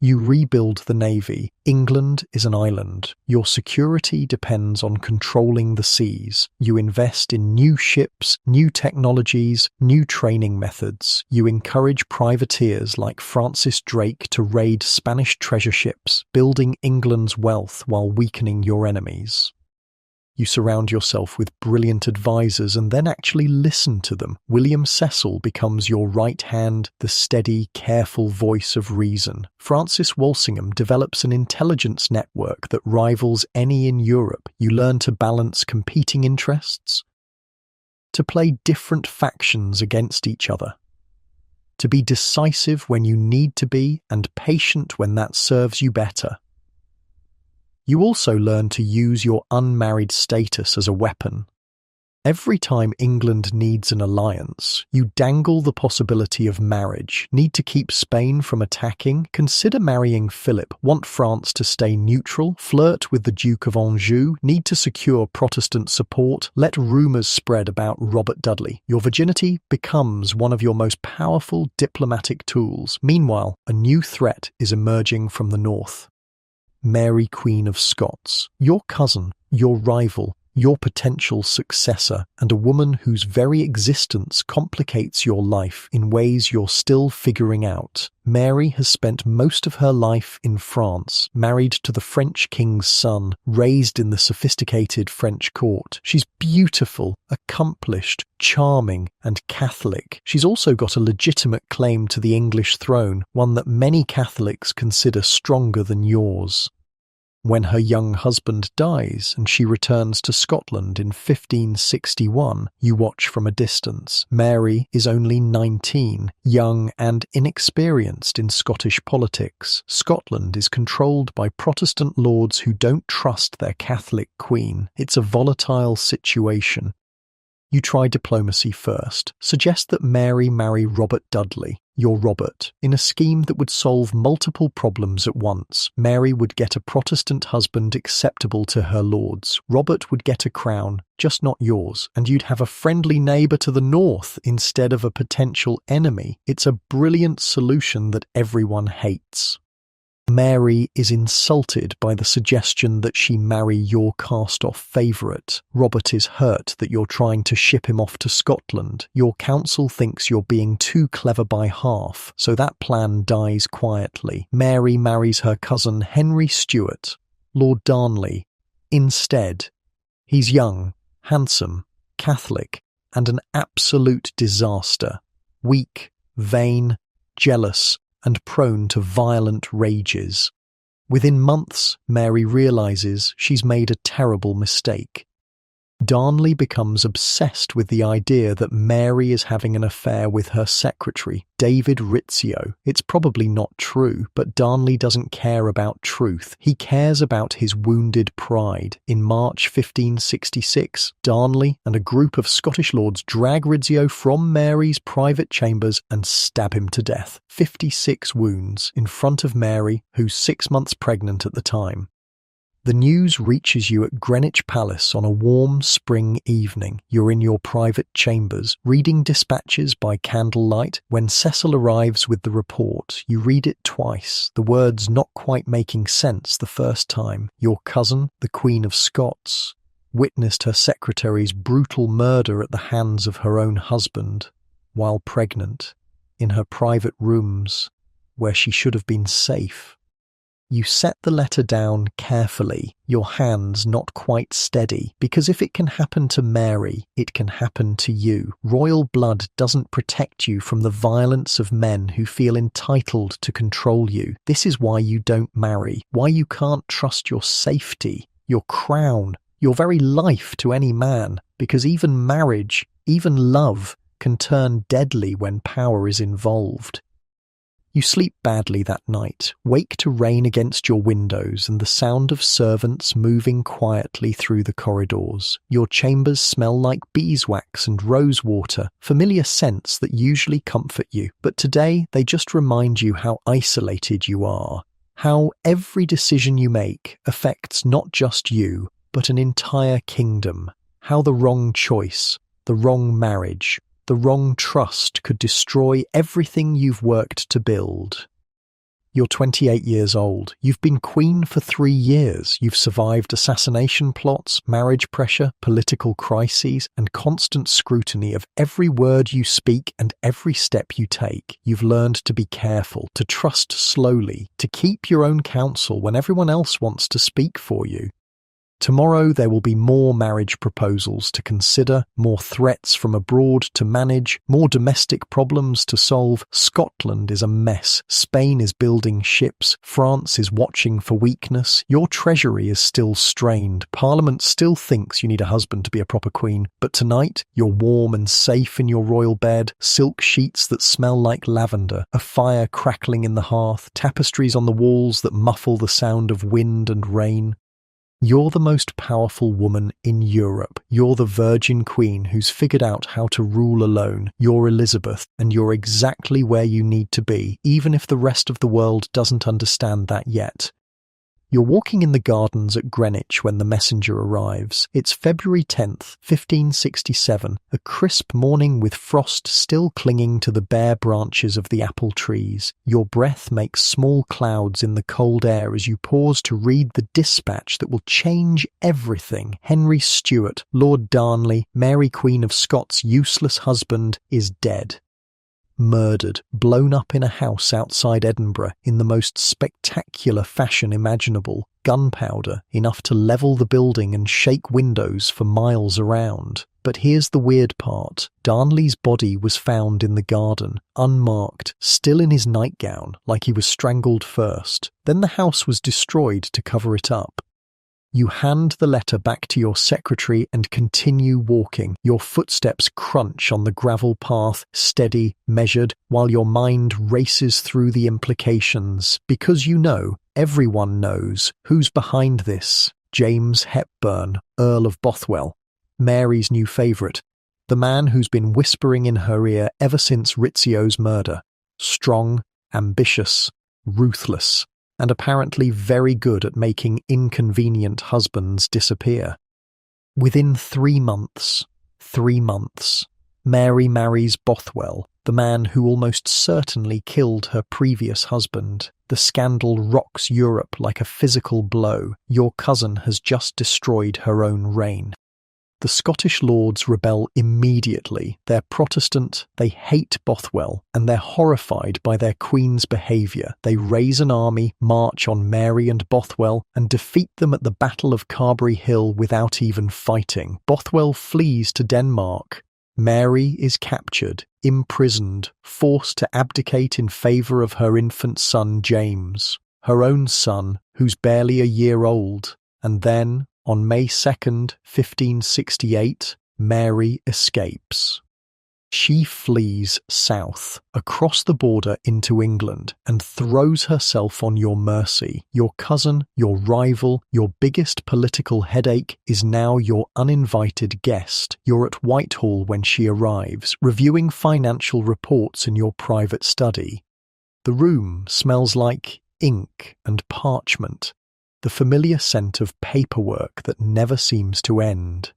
You rebuild the navy. England is an island. Your security depends on controlling the seas. You invest in new ships, new technologies, new training methods. You encourage privateers like Francis Drake to raid Spanish treasure ships, building England's wealth while weakening your enemies. You surround yourself with brilliant advisors and then actually listen to them. William Cecil becomes your right hand, the steady, careful voice of reason. Francis Walsingham develops an intelligence network that rivals any in Europe. You learn to balance competing interests, to play different factions against each other, to be decisive when you need to be and patient when that serves you better. You also learn to use your unmarried status as a weapon. Every time England needs an alliance, you dangle the possibility of marriage. Need to keep Spain from attacking? Consider marrying Philip. Want France to stay neutral? Flirt with the Duke of Anjou? Need to secure Protestant support? Let rumours spread about Robert Dudley. Your virginity becomes one of your most powerful diplomatic tools. Meanwhile, a new threat is emerging from the north. Mary, Queen of Scots, your cousin, your rival, your potential successor, and a woman whose very existence complicates your life in ways you're still figuring out. Mary has spent most of her life in France, married to the French king's son, raised in the sophisticated French court. She's beautiful, accomplished, charming, and Catholic. She's also got a legitimate claim to the English throne, one that many Catholics consider stronger than yours. When her young husband dies and she returns to Scotland in 1561, you watch from a distance. Mary is only 19, young and inexperienced in Scottish politics. Scotland is controlled by Protestant lords who don't trust their Catholic queen. It's a volatile situation. You try diplomacy first. Suggest that Mary marry Robert Dudley, your Robert, in a scheme that would solve multiple problems at once. Mary would get a Protestant husband acceptable to her lords. Robert would get a crown, just not yours, and you'd have a friendly neighbour to the north instead of a potential enemy. It's a brilliant solution that everyone hates. Mary is insulted by the suggestion that she marry your cast-off favourite. Robert is hurt that you're trying to ship him off to Scotland. Your council thinks you're being too clever by half, so that plan dies quietly. Mary marries her cousin Henry Stuart, Lord Darnley, instead. He's young, handsome, Catholic, and an absolute disaster. Weak, vain, jealous, and prone to violent rages. Within months, Mary realises she's made a terrible mistake. Darnley becomes obsessed with the idea that Mary is having an affair with her secretary, David Rizzio. It's probably not true, but Darnley doesn't care about truth. He cares about his wounded pride. In March 1566, Darnley and a group of Scottish lords drag Rizzio from Mary's private chambers and stab him to death. 56 wounds in front of Mary, who's 6 months pregnant at the time. The news reaches you at Greenwich Palace on a warm spring evening. You're in your private chambers, reading dispatches by candlelight. When Cecil arrives with the report, you read it twice, the words not quite making sense the first time. Your cousin, the Queen of Scots, witnessed her secretary's brutal murder at the hands of her own husband, while pregnant, in her private rooms, where she should have been safe. You set the letter down carefully, your hands not quite steady, because if it can happen to Mary, it can happen to you. Royal blood doesn't protect you from the violence of men who feel entitled to control you. This is why you don't marry, why you can't trust your safety, your crown, your very life to any man, because even marriage, even love, can turn deadly when power is involved. You sleep badly that night, wake to rain against your windows and the sound of servants moving quietly through the corridors. Your chambers smell like beeswax and rosewater, familiar scents that usually comfort you, but today they just remind you how isolated you are, how every decision you make affects not just you, but an entire kingdom, how the wrong choice, the wrong marriage, the wrong trust could destroy everything you've worked to build. You're 28 years old. You've been queen for 3 years. You've survived assassination plots, marriage pressure, political crises, and constant scrutiny of every word you speak and every step you take. You've learned to be careful, to trust slowly, to keep your own counsel when everyone else wants to speak for you. Tomorrow there will be more marriage proposals to consider, more threats from abroad to manage, more domestic problems to solve. Scotland is a mess. Spain is building ships. France is watching for weakness. Your treasury is still strained. Parliament still thinks you need a husband to be a proper queen. But tonight, you're warm and safe in your royal bed, silk sheets that smell like lavender, a fire crackling in the hearth, tapestries on the walls that muffle the sound of wind and rain. You're the most powerful woman in Europe. You're the Virgin Queen who's figured out how to rule alone. You're Elizabeth, and you're exactly where you need to be, even if the rest of the world doesn't understand that yet. You're walking in the gardens at Greenwich when the messenger arrives. It's February 10th, 1567, a crisp morning with frost still clinging to the bare branches of the apple trees. Your breath makes small clouds in the cold air as you pause to read the dispatch that will change everything. Henry Stuart, Lord Darnley, Mary Queen of Scots' useless husband, is dead. Murdered, blown up in a house outside Edinburgh in the most spectacular fashion imaginable, gunpowder enough to level the building and shake windows for miles around. But here's the weird part. Darnley's body was found in the garden, unmarked, still in his nightgown, like he was strangled first. Then the house was destroyed to cover it up. You hand the letter back to your secretary and continue walking. Your footsteps crunch on the gravel path, steady, measured, while your mind races through the implications. Because you know, everyone knows, who's behind this. James Hepburn, Earl of Bothwell, Mary's new favourite, the man who's been whispering in her ear ever since Rizzio's murder. Strong, ambitious, ruthless, and apparently very good at making inconvenient husbands disappear. Within 3 months, Mary marries Bothwell, the man who almost certainly killed her previous husband. The scandal rocks Europe like a physical blow. Your cousin has just destroyed her own reign. The Scottish lords rebel immediately. They're Protestant, they hate Bothwell, and they're horrified by their queen's behaviour. They raise an army, march on Mary and Bothwell, and defeat them at the Battle of Carberry Hill without even fighting. Bothwell flees to Denmark. Mary is captured, imprisoned, forced to abdicate in favour of her infant son James, her own son, who's barely a year old. And then, on May 2nd, 1568, Mary escapes. She flees south, across the border into England, and throws herself on your mercy. Your cousin, your rival, your biggest political headache is now your uninvited guest. You're at Whitehall when she arrives, reviewing financial reports in your private study. The room smells like ink and parchment. the familiar scent of paperwork that never seems to end.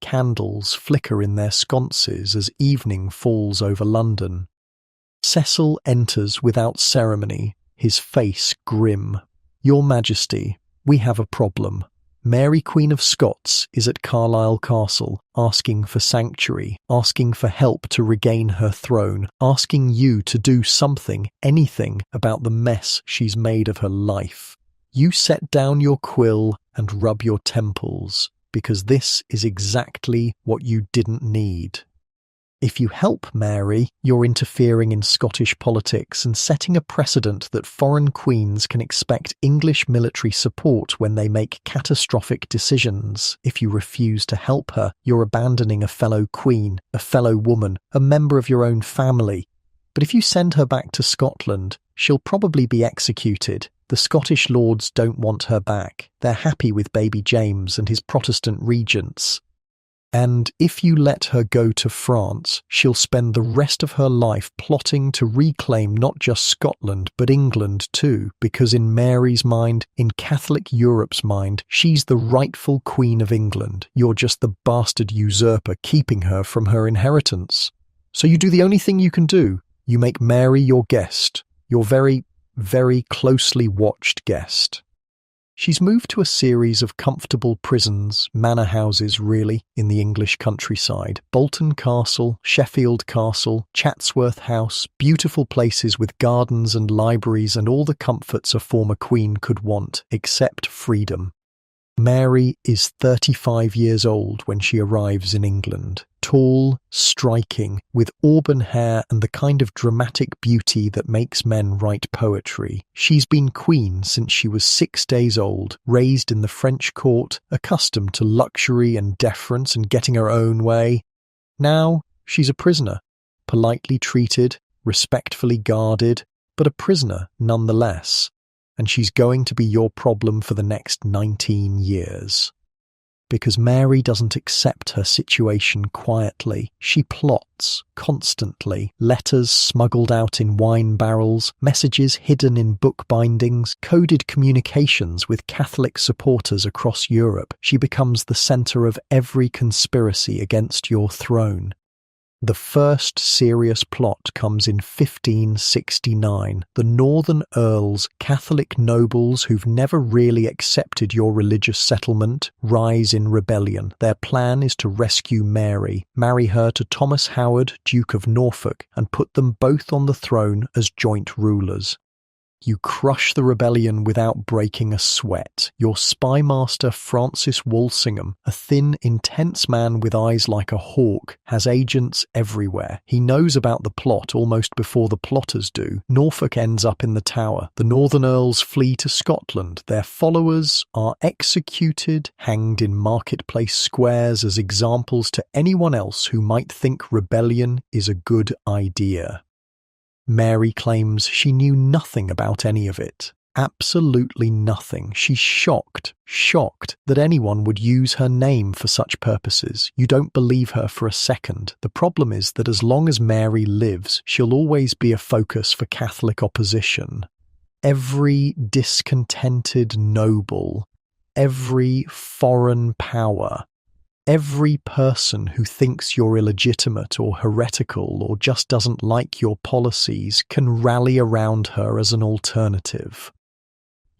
Candles flicker in their sconces as evening falls over London. Cecil enters without ceremony, his face grim. "Your Majesty, we have a problem. Mary Queen of Scots is at Carlisle Castle, asking for sanctuary, asking for help to regain her throne, asking you to do something, anything, about the mess she's made of her life. You set down your quill and rub your temples, because this is exactly what you didn't need. If you help Mary, you're interfering in Scottish politics and setting a precedent that foreign queens can expect English military support when they make catastrophic decisions. If you refuse to help her, you're abandoning a fellow queen, a fellow woman, a member of your own family. But if you send her back to Scotland, she'll probably be executed. The Scottish lords don't want her back. They're happy with baby James and his Protestant regents. And if you let her go to France, she'll spend the rest of her life plotting to reclaim not just Scotland, but England too, because in Mary's mind, in Catholic Europe's mind, she's the rightful Queen of England. You're just the bastard usurper keeping her from her inheritance. So you do the only thing you can do. You make Mary your guest, your very, very closely watched guest. She's moved to a series of comfortable prisons, manor houses really, in the English countryside. Bolton Castle, Sheffield Castle, Chatsworth House, beautiful places with gardens and libraries and all the comforts a former queen could want, except freedom. Mary is 35 years old when she arrives in England. Tall, striking, with auburn hair and the kind of dramatic beauty that makes men write poetry. She's been queen since she was 6 days old, raised in the French court, accustomed to luxury and deference and getting her own way. Now she's a prisoner, politely treated, respectfully guarded, but a prisoner nonetheless. And she's going to be your problem for the next 19 years. Because Mary doesn't accept her situation quietly. She plots, constantly. Letters smuggled out in wine barrels, messages hidden in book bindings, coded communications with Catholic supporters across Europe. She becomes the centre of every conspiracy against your throne. The first serious plot comes in 1569. The Northern Earls, Catholic nobles who've never really accepted your religious settlement, rise in rebellion. Their plan is to rescue Mary, marry her to Thomas Howard, Duke of Norfolk, and put them both on the throne as joint rulers. You crush the rebellion without breaking a sweat. Your spymaster Francis Walsingham, a thin, intense man with eyes like a hawk, has agents everywhere. He knows about the plot almost before the plotters do. Norfolk ends up in the Tower. The Northern Earls flee to Scotland. Their followers are executed, hanged in marketplace squares as examples to anyone else who might think rebellion is a good idea. Mary claims she knew nothing about any of it. Absolutely nothing. She's shocked that anyone would use her name for such purposes. You don't believe her for a second. The problem is that as long as Mary lives, she'll always be a focus for Catholic opposition. Every discontented noble, every foreign power, every person who thinks you're illegitimate or heretical or just doesn't like your policies can rally around her as an alternative.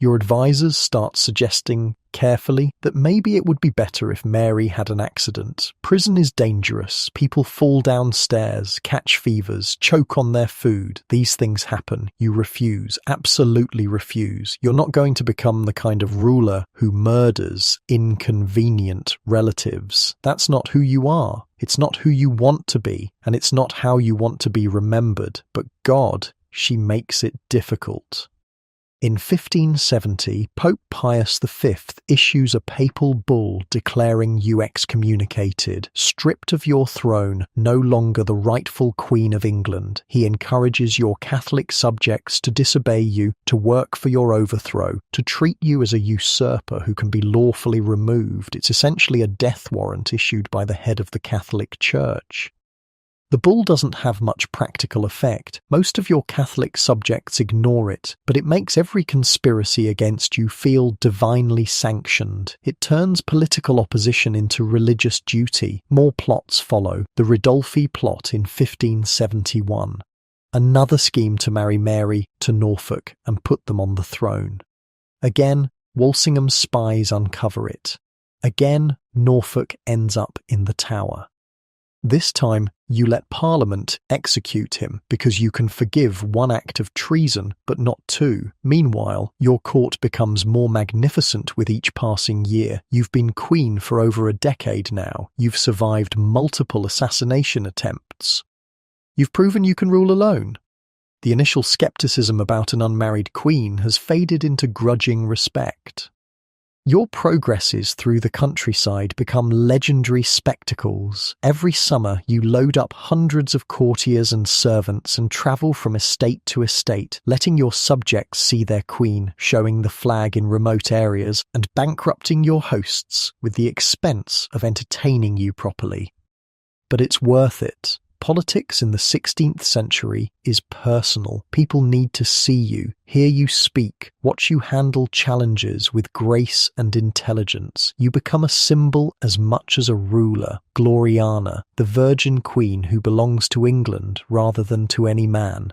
Your advisors start suggesting carefully that maybe it would be better if Mary had an accident. Prison is dangerous. People fall downstairs, catch fevers, choke on their food. These things happen. You refuse, absolutely refuse. You're not going to become the kind of ruler who murders inconvenient relatives. That's not who you are. It's not who you want to be, and it's not how you want to be remembered. But God, she makes it difficult. In 1570, Pope Pius V issues a papal bull declaring you excommunicated, stripped of your throne, no longer the rightful Queen of England. He encourages your Catholic subjects to disobey you, to work for your overthrow, to treat you as a usurper who can be lawfully removed. It's essentially a death warrant issued by the head of the Catholic Church. The bull doesn't have much practical effect. Most of your Catholic subjects ignore it, but it makes every conspiracy against you feel divinely sanctioned. It turns political opposition into religious duty. More plots follow. The Ridolfi plot in 1571. Another scheme to marry Mary to Norfolk and put them on the throne. Again, Walsingham's spies uncover it. Again, Norfolk ends up in the Tower. This time, you let Parliament execute him because you can forgive one act of treason, but not two. Meanwhile, your court becomes more magnificent with each passing year. You've been queen for over a decade now. You've survived multiple assassination attempts. You've proven you can rule alone. The initial skepticism about an unmarried queen has faded into grudging respect. Your progresses through the countryside become legendary spectacles. Every summer you load up hundreds of courtiers and servants and travel from estate to estate, letting your subjects see their queen, showing the flag in remote areas, and bankrupting your hosts with the expense of entertaining you properly. But it's worth it. Politics in the 16th century is personal. People need to see you, hear you speak, watch you handle challenges with grace and intelligence. You become a symbol as much as a ruler. Gloriana, the Virgin Queen who belongs to England rather than to any man.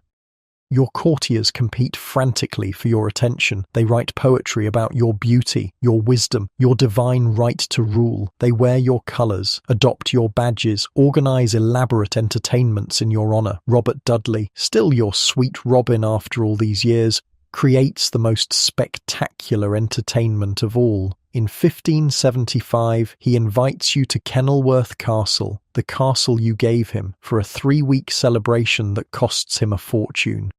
Your courtiers compete frantically for your attention. They write poetry about your beauty, your wisdom, your divine right to rule. They wear your colours, adopt your badges, organise elaborate entertainments in your honour. Robert Dudley, still your sweet Robin after all these years, creates the most spectacular entertainment of all. In 1575, he invites you to Kenilworth Castle, the castle you gave him, for a 3-week celebration that costs him a fortune.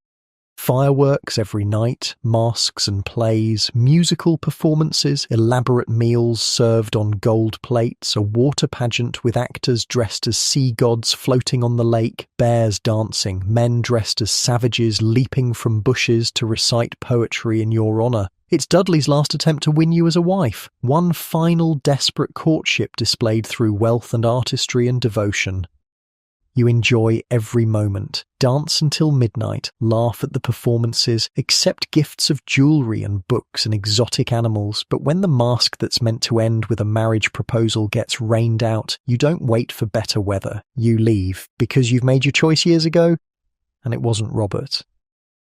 Fireworks every night, masks and plays, musical performances, elaborate meals served on gold plates, a water pageant with actors dressed as sea gods floating on the lake, bears dancing, men dressed as savages leaping from bushes to recite poetry in your honour. It's Dudley's last attempt to win you as a wife. One final desperate courtship displayed through wealth and artistry and devotion. You enjoy every moment, dance until midnight, laugh at the performances, accept gifts of jewellery and books and exotic animals, but when the mask that's meant to end with a marriage proposal gets rained out, you don't wait for better weather. You leave, because you've made your choice years ago, and it wasn't Robert.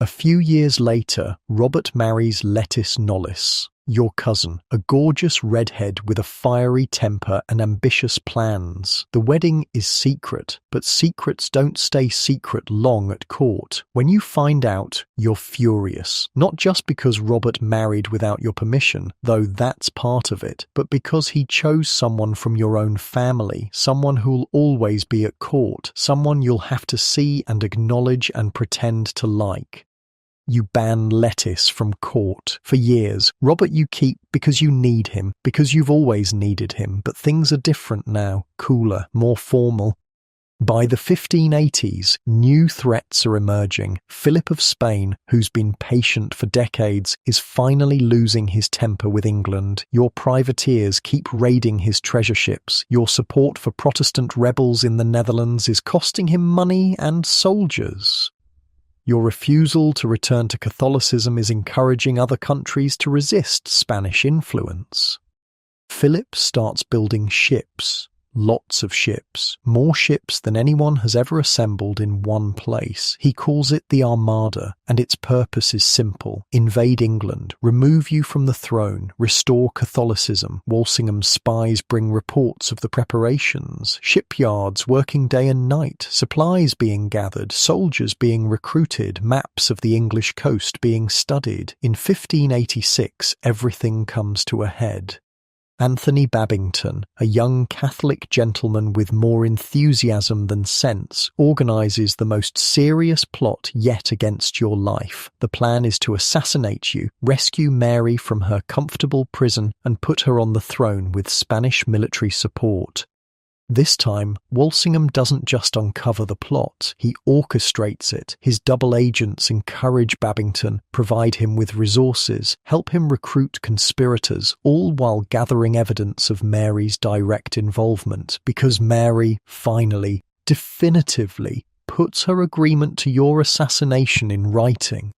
A few years later, Robert marries Lettice Knollys, your cousin, a gorgeous redhead with a fiery temper and ambitious plans. The wedding is secret, but secrets don't stay secret long at court. When you find out, you're furious. Not just because Robert married without your permission, though that's part of it, but because he chose someone from your own family, someone who'll always be at court, someone you'll have to see and acknowledge and pretend to like. You ban Lettice from court. For years, Robert you keep because you need him, because you've always needed him, but things are different now, cooler, more formal. By the 1580s, new threats are emerging. Philip of Spain, who's been patient for decades, is finally losing his temper with England. Your privateers keep raiding his treasure ships. Your support for Protestant rebels in the Netherlands is costing him money and soldiers. Your refusal to return to Catholicism is encouraging other countries to resist Spanish influence. Philip starts building ships, lots of ships, more ships than anyone has ever assembled in one place. He calls it the Armada, and its purpose is simple: invade England, remove you from the throne, restore Catholicism. Walsingham's spies bring reports of the preparations, shipyards working day and night, supplies being gathered, soldiers being recruited, maps of the English coast being studied. In 1586, everything comes to a head. Anthony Babington, a young Catholic gentleman with more enthusiasm than sense, organises the most serious plot yet against your life. The plan is to assassinate you, rescue Mary from her comfortable prison, and put her on the throne with Spanish military support. This time, Walsingham doesn't just uncover the plot, he orchestrates it. His double agents encourage Babington, provide him with resources, help him recruit conspirators, all while gathering evidence of Mary's direct involvement, because Mary, finally, definitively puts her agreement to your assassination in writing.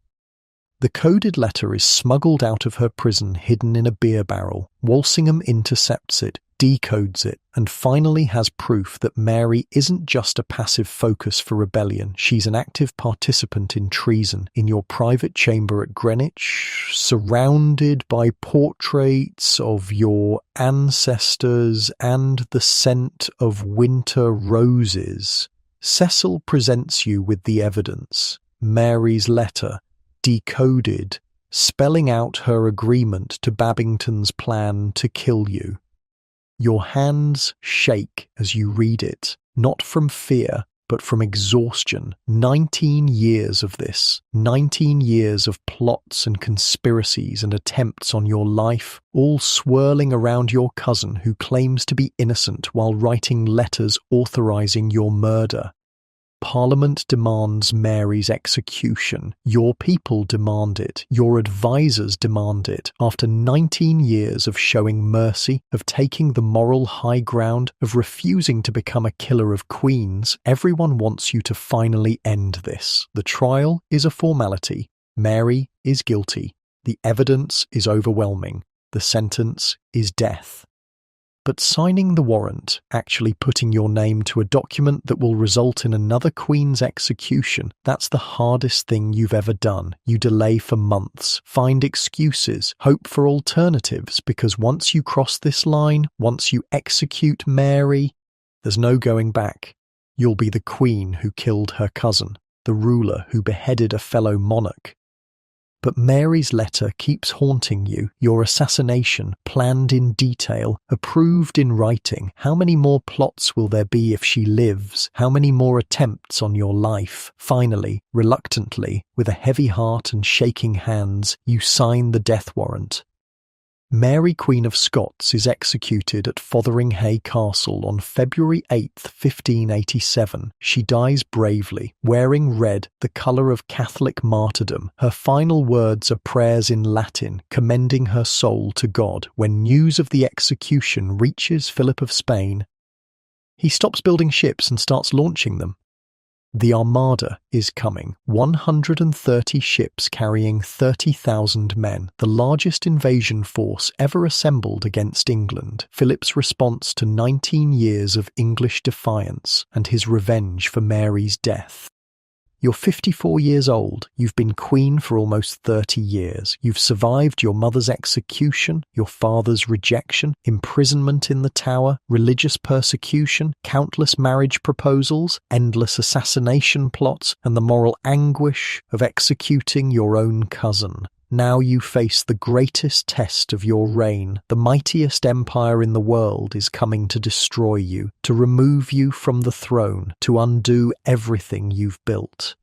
The coded letter is smuggled out of her prison hidden in a beer barrel. Walsingham intercepts it, decodes it, and finally has proof that Mary isn't just a passive focus for rebellion. She's an active participant in treason. In your private chamber at Greenwich, surrounded by portraits of your ancestors and the scent of winter roses, Cecil presents you with the evidence, Mary's letter, decoded, spelling out her agreement to Babington's plan to kill you. Your hands shake as you read it, not from fear, but from exhaustion. 19 years of this, 19 years of plots and conspiracies and attempts on your life, all swirling around your cousin who claims to be innocent while writing letters authorizing your murder. Parliament demands Mary's execution. Your people demand it. Your advisors demand it. After 19 years of showing mercy, of taking the moral high ground, of refusing to become a killer of queens, everyone wants you to finally end this. The trial is a formality. Mary is guilty. The evidence is overwhelming. The sentence is death. But signing the warrant, actually putting your name to a document that will result in another queen's execution, that's the hardest thing you've ever done. You delay for months, find excuses, hope for alternatives, because once you cross this line, once you execute Mary, there's no going back. You'll be the queen who killed her cousin, the ruler who beheaded a fellow monarch. But Mary's letter keeps haunting you, your assassination, planned in detail, approved in writing. How many more plots will there be if she lives? How many more attempts on your life? Finally, reluctantly, with a heavy heart and shaking hands, you sign the death warrant. Mary Queen of Scots is executed at Fotheringhay Castle on February 8, 1587. She dies bravely, wearing red, the colour of Catholic martyrdom. Her final words are prayers in Latin, commending her soul to God. When news of the execution reaches Philip of Spain, he stops building ships and starts launching them. The Armada is coming, 130 ships carrying 30,000 men, the largest invasion force ever assembled against England. Philip's response to 19 years of English defiance and his revenge for Mary's death. You're 54 years old, you've been queen for almost 30 years, you've survived your mother's execution, your father's rejection, imprisonment in the Tower, religious persecution, countless marriage proposals, endless assassination plots, and the moral anguish of executing your own cousin. Now you face the greatest test of your reign. The mightiest empire in the world is coming to destroy you, to remove you from the throne, to undo everything you've built.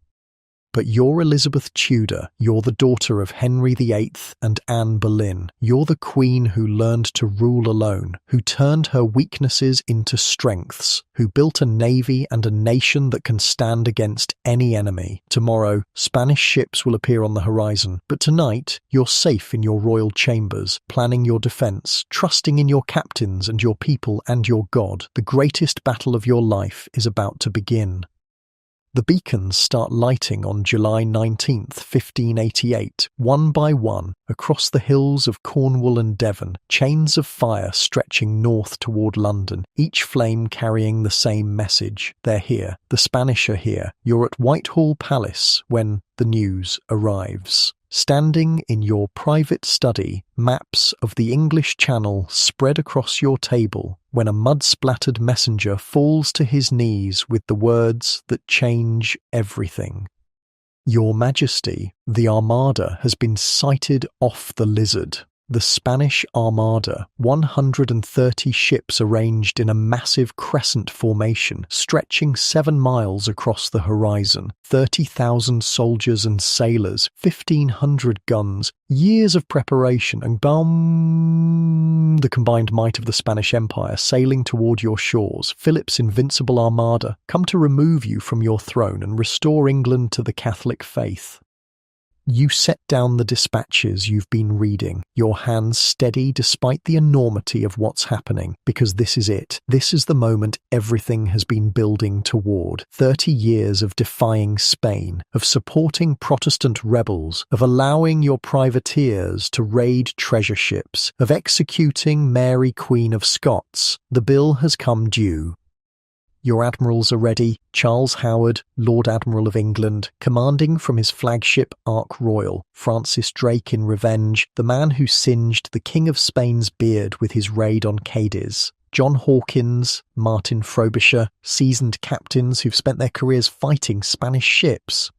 But you're Elizabeth Tudor, you're the daughter of Henry VIII and Anne Boleyn. You're the queen who learned to rule alone, who turned her weaknesses into strengths, who built a navy and a nation that can stand against any enemy. Tomorrow, Spanish ships will appear on the horizon, but tonight, you're safe in your royal chambers, planning your defence, trusting in your captains and your people and your God. The greatest battle of your life is about to begin. The beacons start lighting on July 19th, 1588, one by one, across the hills of Cornwall and Devon, chains of fire stretching north toward London, each flame carrying the same message. They're here. The Spanish are here. You're at Whitehall Palace when the news arrives. Standing in your private study, maps of the English Channel spread across your table when a mud-splattered messenger falls to his knees with the words that change everything. Your Majesty, the Armada has been sighted off the Lizard. The Spanish Armada, 130 ships arranged in a massive crescent formation, stretching 7 miles across the horizon, 30,000 soldiers and sailors, 1,500 guns, years of preparation, and boom, the combined might of the Spanish Empire sailing toward your shores. Philip's invincible Armada, come to remove you from your throne and restore England to the Catholic faith. You set down the dispatches you've been reading, your hands steady despite the enormity of what's happening, because this is it. This is the moment everything has been building toward. 30 years of defying Spain, of supporting Protestant rebels, of allowing your privateers to raid treasure ships, of executing Mary Queen of Scots. The bill has come due. Your admirals are ready. Charles Howard, Lord Admiral of England, commanding from his flagship Ark Royal, Francis Drake in revenge, the man who singed the King of Spain's beard with his raid on Cadiz. John Hawkins, Martin Frobisher, seasoned captains who've spent their careers fighting Spanish ships.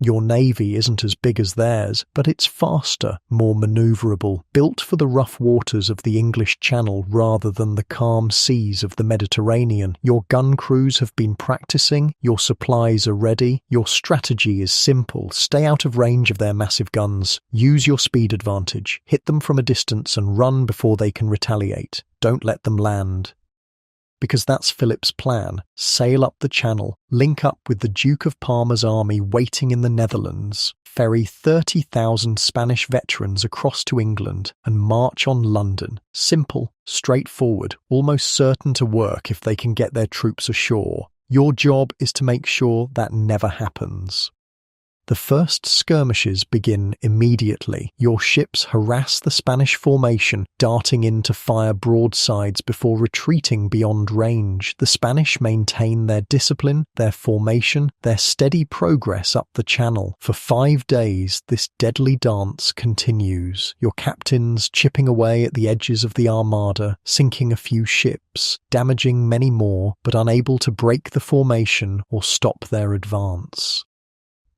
Your navy isn't as big as theirs, but it's faster, more manoeuvrable, built for the rough waters of the English Channel rather than the calm seas of the Mediterranean. Your gun crews have been practicing, your supplies are ready, your strategy is simple. Stay out of range of their massive guns. Use your speed advantage. Hit them from a distance and run before they can retaliate. Don't let them land. Because that's Philip's plan. Sail up the Channel, link up with the Duke of Parma's army waiting in the Netherlands, ferry 30,000 Spanish veterans across to England, and march on London. Simple, straightforward, almost certain to work if they can get their troops ashore. Your job is to make sure that never happens. The first skirmishes begin immediately. Your ships harass the Spanish formation, darting in to fire broadsides before retreating beyond range. The Spanish maintain their discipline, their formation, their steady progress up the Channel. For 5 days, this deadly dance continues. Your captains chipping away at the edges of the Armada, sinking a few ships, damaging many more, but unable to break the formation or stop their advance.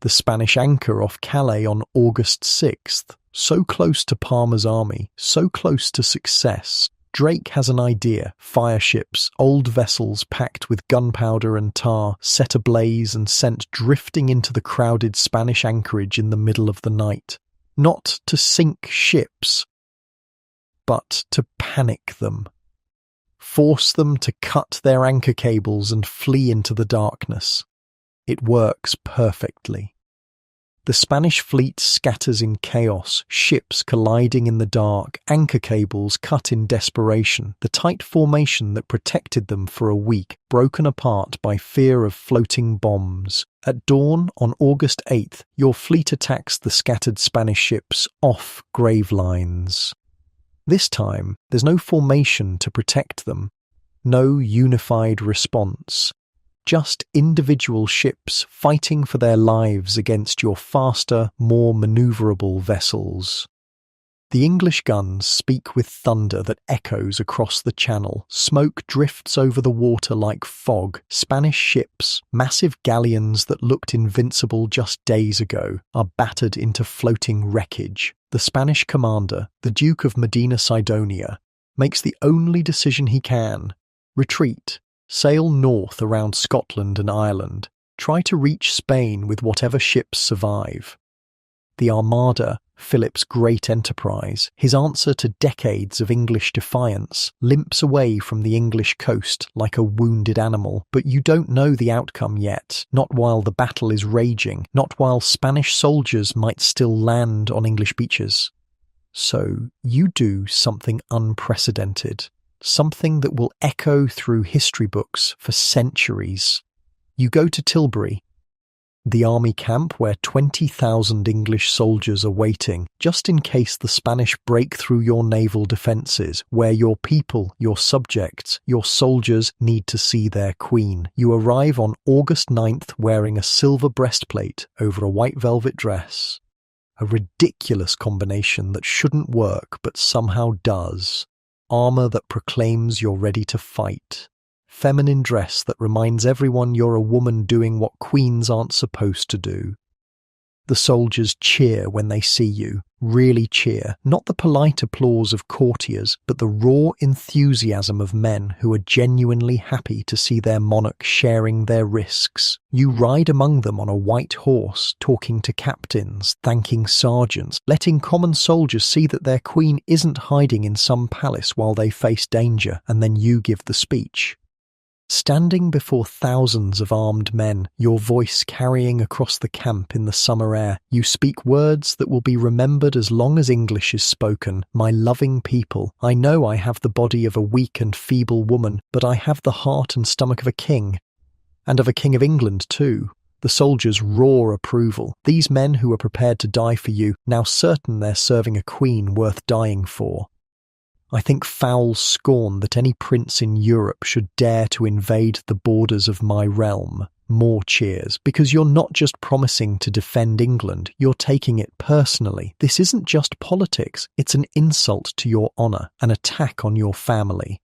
The Spanish anchor off Calais on August 6th, so close to Parma's army, so close to success. Drake has an idea. Fire ships, old vessels packed with gunpowder and tar, set ablaze and sent drifting into the crowded Spanish anchorage in the middle of the night. Not to sink ships, but to panic them. Force them to cut their anchor cables and flee into the darkness. It works perfectly. The Spanish fleet scatters in chaos, ships colliding in the dark, anchor cables cut in desperation, the tight formation that protected them for a week, broken apart by fear of floating bombs. At dawn on August 8th, your fleet attacks the scattered Spanish ships off Gravelines. This time, there's no formation to protect them, no unified response. Just individual ships fighting for their lives against your faster, more manoeuvrable vessels. The English guns speak with thunder that echoes across the Channel. Smoke drifts over the water like fog. Spanish ships, massive galleons that looked invincible just days ago, are battered into floating wreckage. The Spanish commander, the Duke of Medina Sidonia, makes the only decision he can: retreat. Sail north around Scotland and Ireland. Try to reach Spain with whatever ships survive. The Armada, Philip's great enterprise, his answer to decades of English defiance, limps away from the English coast like a wounded animal. But you don't know the outcome yet, not while the battle is raging, not while Spanish soldiers might still land on English beaches. So you do something unprecedented. Something that will echo through history books for centuries. You go to Tilbury, the army camp where 20,000 English soldiers are waiting, just in case the Spanish break through your naval defences, where your people, your subjects, your soldiers need to see their queen. You arrive on August 9th wearing a silver breastplate over a white velvet dress. A ridiculous combination that shouldn't work but somehow does. Armour that proclaims you're ready to fight. Feminine dress that reminds everyone you're a woman doing what queens aren't supposed to do. The soldiers cheer when they see you, really cheer, not the polite applause of courtiers, but the raw enthusiasm of men who are genuinely happy to see their monarch sharing their risks. You ride among them on a white horse, talking to captains, thanking sergeants, letting common soldiers see that their queen isn't hiding in some palace while they face danger, and then you give the speech. Standing before thousands of armed men, your voice carrying across the camp in the summer air, you speak words that will be remembered as long as English is spoken. My loving people, I know I have the body of a weak and feeble woman, but I have the heart and stomach of a king. And of a king of England too. The soldiers roar approval. These men who are prepared to die for you, now certain they're serving a queen worth dying for. I think foul scorn that any prince in Europe should dare to invade the borders of my realm. More cheers, because you're not just promising to defend England, you're taking it personally. This isn't just politics, it's an insult to your honour, an attack on your family.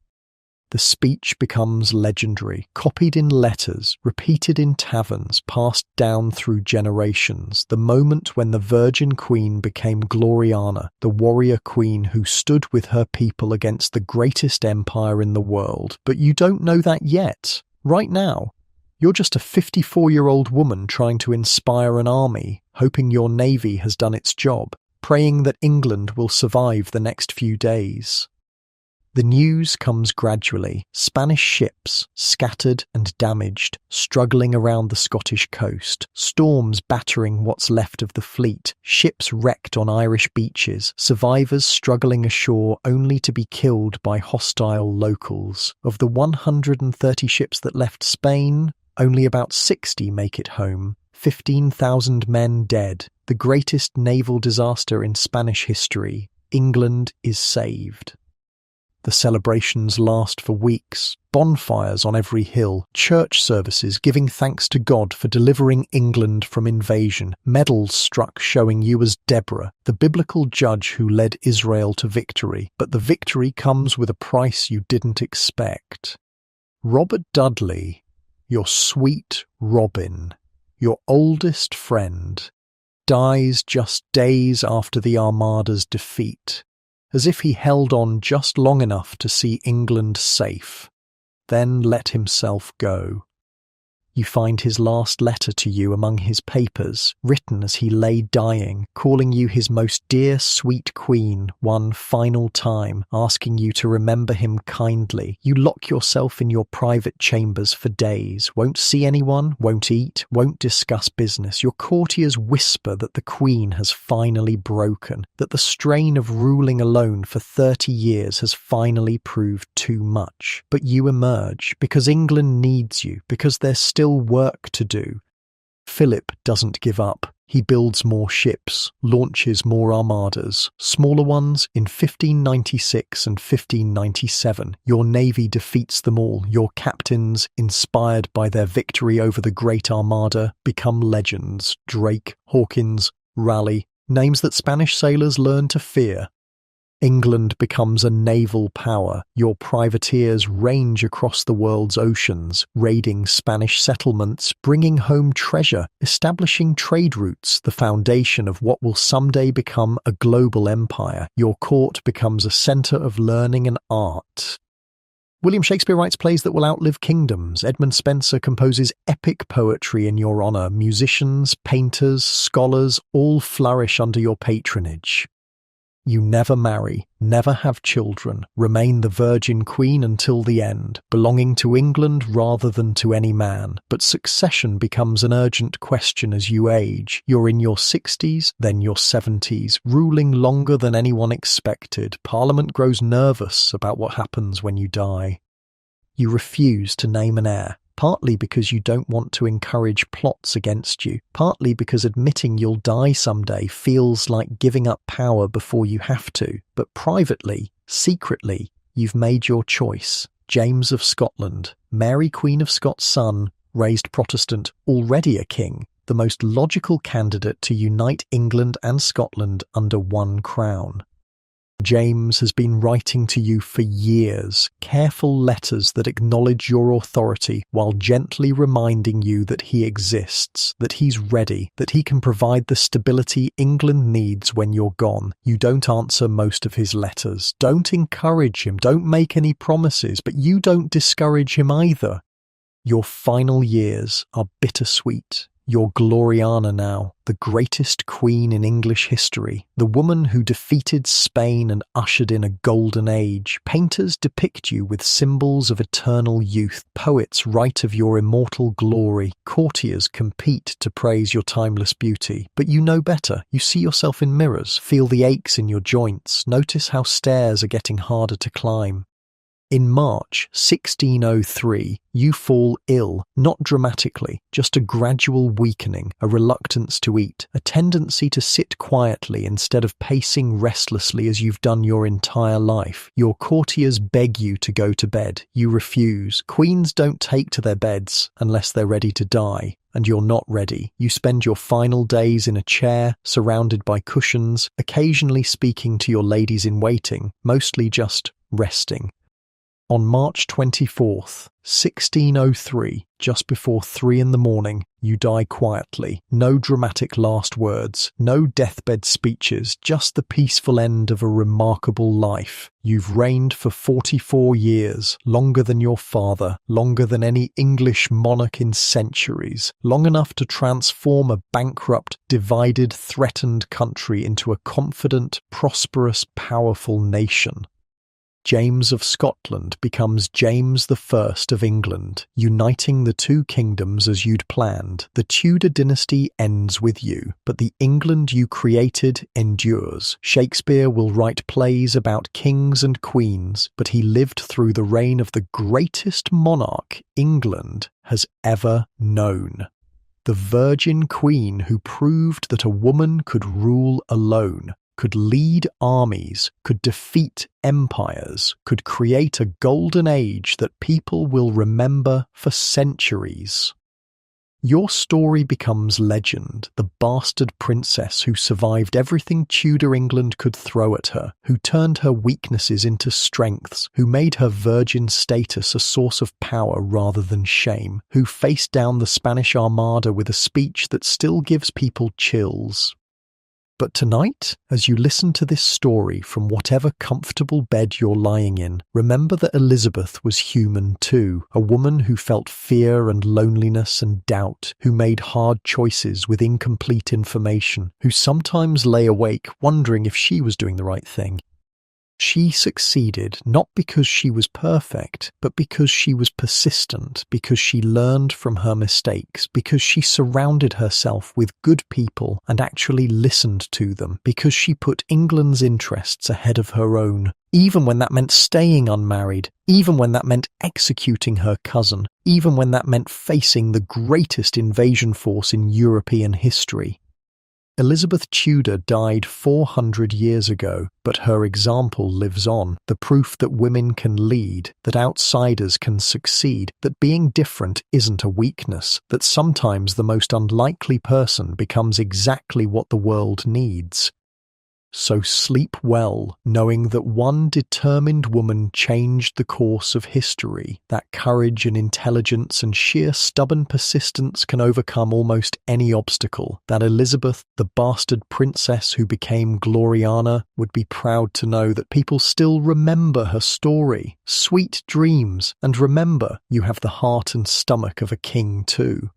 The speech becomes legendary, copied in letters, repeated in taverns, passed down through generations. The moment when the Virgin Queen became Gloriana, the warrior queen who stood with her people against the greatest empire in the world. But you don't know that yet. Right now, you're just a 54-year-old woman trying to inspire an army, hoping your navy has done its job, praying that England will survive the next few days. The news comes gradually. Spanish ships, scattered and damaged, struggling around the Scottish coast, storms battering what's left of the fleet, ships wrecked on Irish beaches, survivors struggling ashore only to be killed by hostile locals. Of the 130 ships that left Spain, only about 60 make it home. 15,000 men dead. The greatest naval disaster in Spanish history. England is saved. The celebrations last for weeks, bonfires on every hill, church services giving thanks to God for delivering England from invasion, medals struck showing you as Deborah, the biblical judge who led Israel to victory. But the victory comes with a price you didn't expect. Robert Dudley, your sweet Robin, your oldest friend, dies just days after the Armada's defeat, as if he held on just long enough to see England safe, then let himself go. You find his last letter to you among his papers, written as he lay dying, calling you his most dear sweet queen one final time, asking you to remember him kindly. You lock yourself in your private chambers for days, won't see anyone, won't eat, won't discuss business. Your courtiers whisper that the queen has finally broken, that the strain of ruling alone for 30 years has finally proved too much. But you emerge, because England needs you, because there's still work to do. Philip doesn't give up. He builds more ships, launches more armadas, smaller ones in 1596 and 1597. Your navy defeats them all. Your captains, inspired by their victory over the Great Armada, become legends. Drake, Hawkins, Raleigh, names that Spanish sailors learn to fear. England becomes a naval power. Your privateers range across the world's oceans, raiding Spanish settlements, bringing home treasure, establishing trade routes, the foundation of what will someday become a global empire. Your court becomes a centre of learning and art. William Shakespeare writes plays that will outlive kingdoms. Edmund Spenser composes epic poetry in your honour. Musicians, painters, scholars all flourish under your patronage. You never marry, never have children, remain the Virgin Queen until the end, belonging to England rather than to any man. But succession becomes an urgent question as you age. You're in your 60s, then your 70s, ruling longer than anyone expected. Parliament grows nervous about what happens when you die. You refuse to name an heir. Partly because you don't want to encourage plots against you, partly because admitting you'll die someday feels like giving up power before you have to. But privately, secretly, you've made your choice. James of Scotland, Mary Queen of Scots' son, raised Protestant, already a king, the most logical candidate to unite England and Scotland under one crown. James has been writing to you for years, careful letters that acknowledge your authority while gently reminding you that he exists, that he's ready, that he can provide the stability England needs when you're gone. You don't answer most of his letters. Don't encourage him, don't make any promises, but you don't discourage him either. Your final years are bittersweet. You're Gloriana now, the greatest queen in English history, the woman who defeated Spain and ushered in a golden age. Painters depict you with symbols of eternal youth, poets write of your immortal glory, courtiers compete to praise your timeless beauty. But you know better. You see yourself in mirrors, feel the aches in your joints, notice how stairs are getting harder to climb. In March 1603, you fall ill, not dramatically, just a gradual weakening, a reluctance to eat, a tendency to sit quietly instead of pacing restlessly as you've done your entire life. Your courtiers beg you to go to bed. You refuse. Queens don't take to their beds unless they're ready to die. And you're not ready. You spend your final days in a chair, surrounded by cushions, occasionally speaking to your ladies-in-waiting, mostly just resting. On March 24th, 1603, just before 3 a.m, you die quietly. No dramatic last words, no deathbed speeches, just the peaceful end of a remarkable life. You've reigned for 44 years, longer than your father, longer than any English monarch in centuries, long enough to transform a bankrupt, divided, threatened country into a confident, prosperous, powerful nation. James of Scotland becomes James I of England, uniting the two kingdoms as you'd planned. The Tudor dynasty ends with you, but the England you created endures. Shakespeare will write plays about kings and queens, but he lived through the reign of the greatest monarch England has ever known. The Virgin Queen who proved that a woman could rule alone, could lead armies, could defeat empires, could create a golden age that people will remember for centuries. Your story becomes legend, the bastard princess who survived everything Tudor England could throw at her, who turned her weaknesses into strengths, who made her virgin status a source of power rather than shame, who faced down the Spanish Armada with a speech that still gives people chills. But tonight, as you listen to this story from whatever comfortable bed you're lying in, remember that Elizabeth was human too, a woman who felt fear and loneliness and doubt, who made hard choices with incomplete information, who sometimes lay awake wondering if she was doing the right thing. She succeeded not because she was perfect, but because she was persistent, because she learned from her mistakes, because she surrounded herself with good people and actually listened to them, because she put England's interests ahead of her own, even when that meant staying unmarried, even when that meant executing her cousin, even when that meant facing the greatest invasion force in European history. Elizabeth Tudor died 400 years ago, but her example lives on, the proof that women can lead, that outsiders can succeed, that being different isn't a weakness, that sometimes the most unlikely person becomes exactly what the world needs. So sleep well, knowing that one determined woman changed the course of history, that courage and intelligence and sheer stubborn persistence can overcome almost any obstacle, that Elizabeth, the bastard princess who became Gloriana, would be proud to know that people still remember her story. Sweet dreams, and remember, you have the heart and stomach of a king too.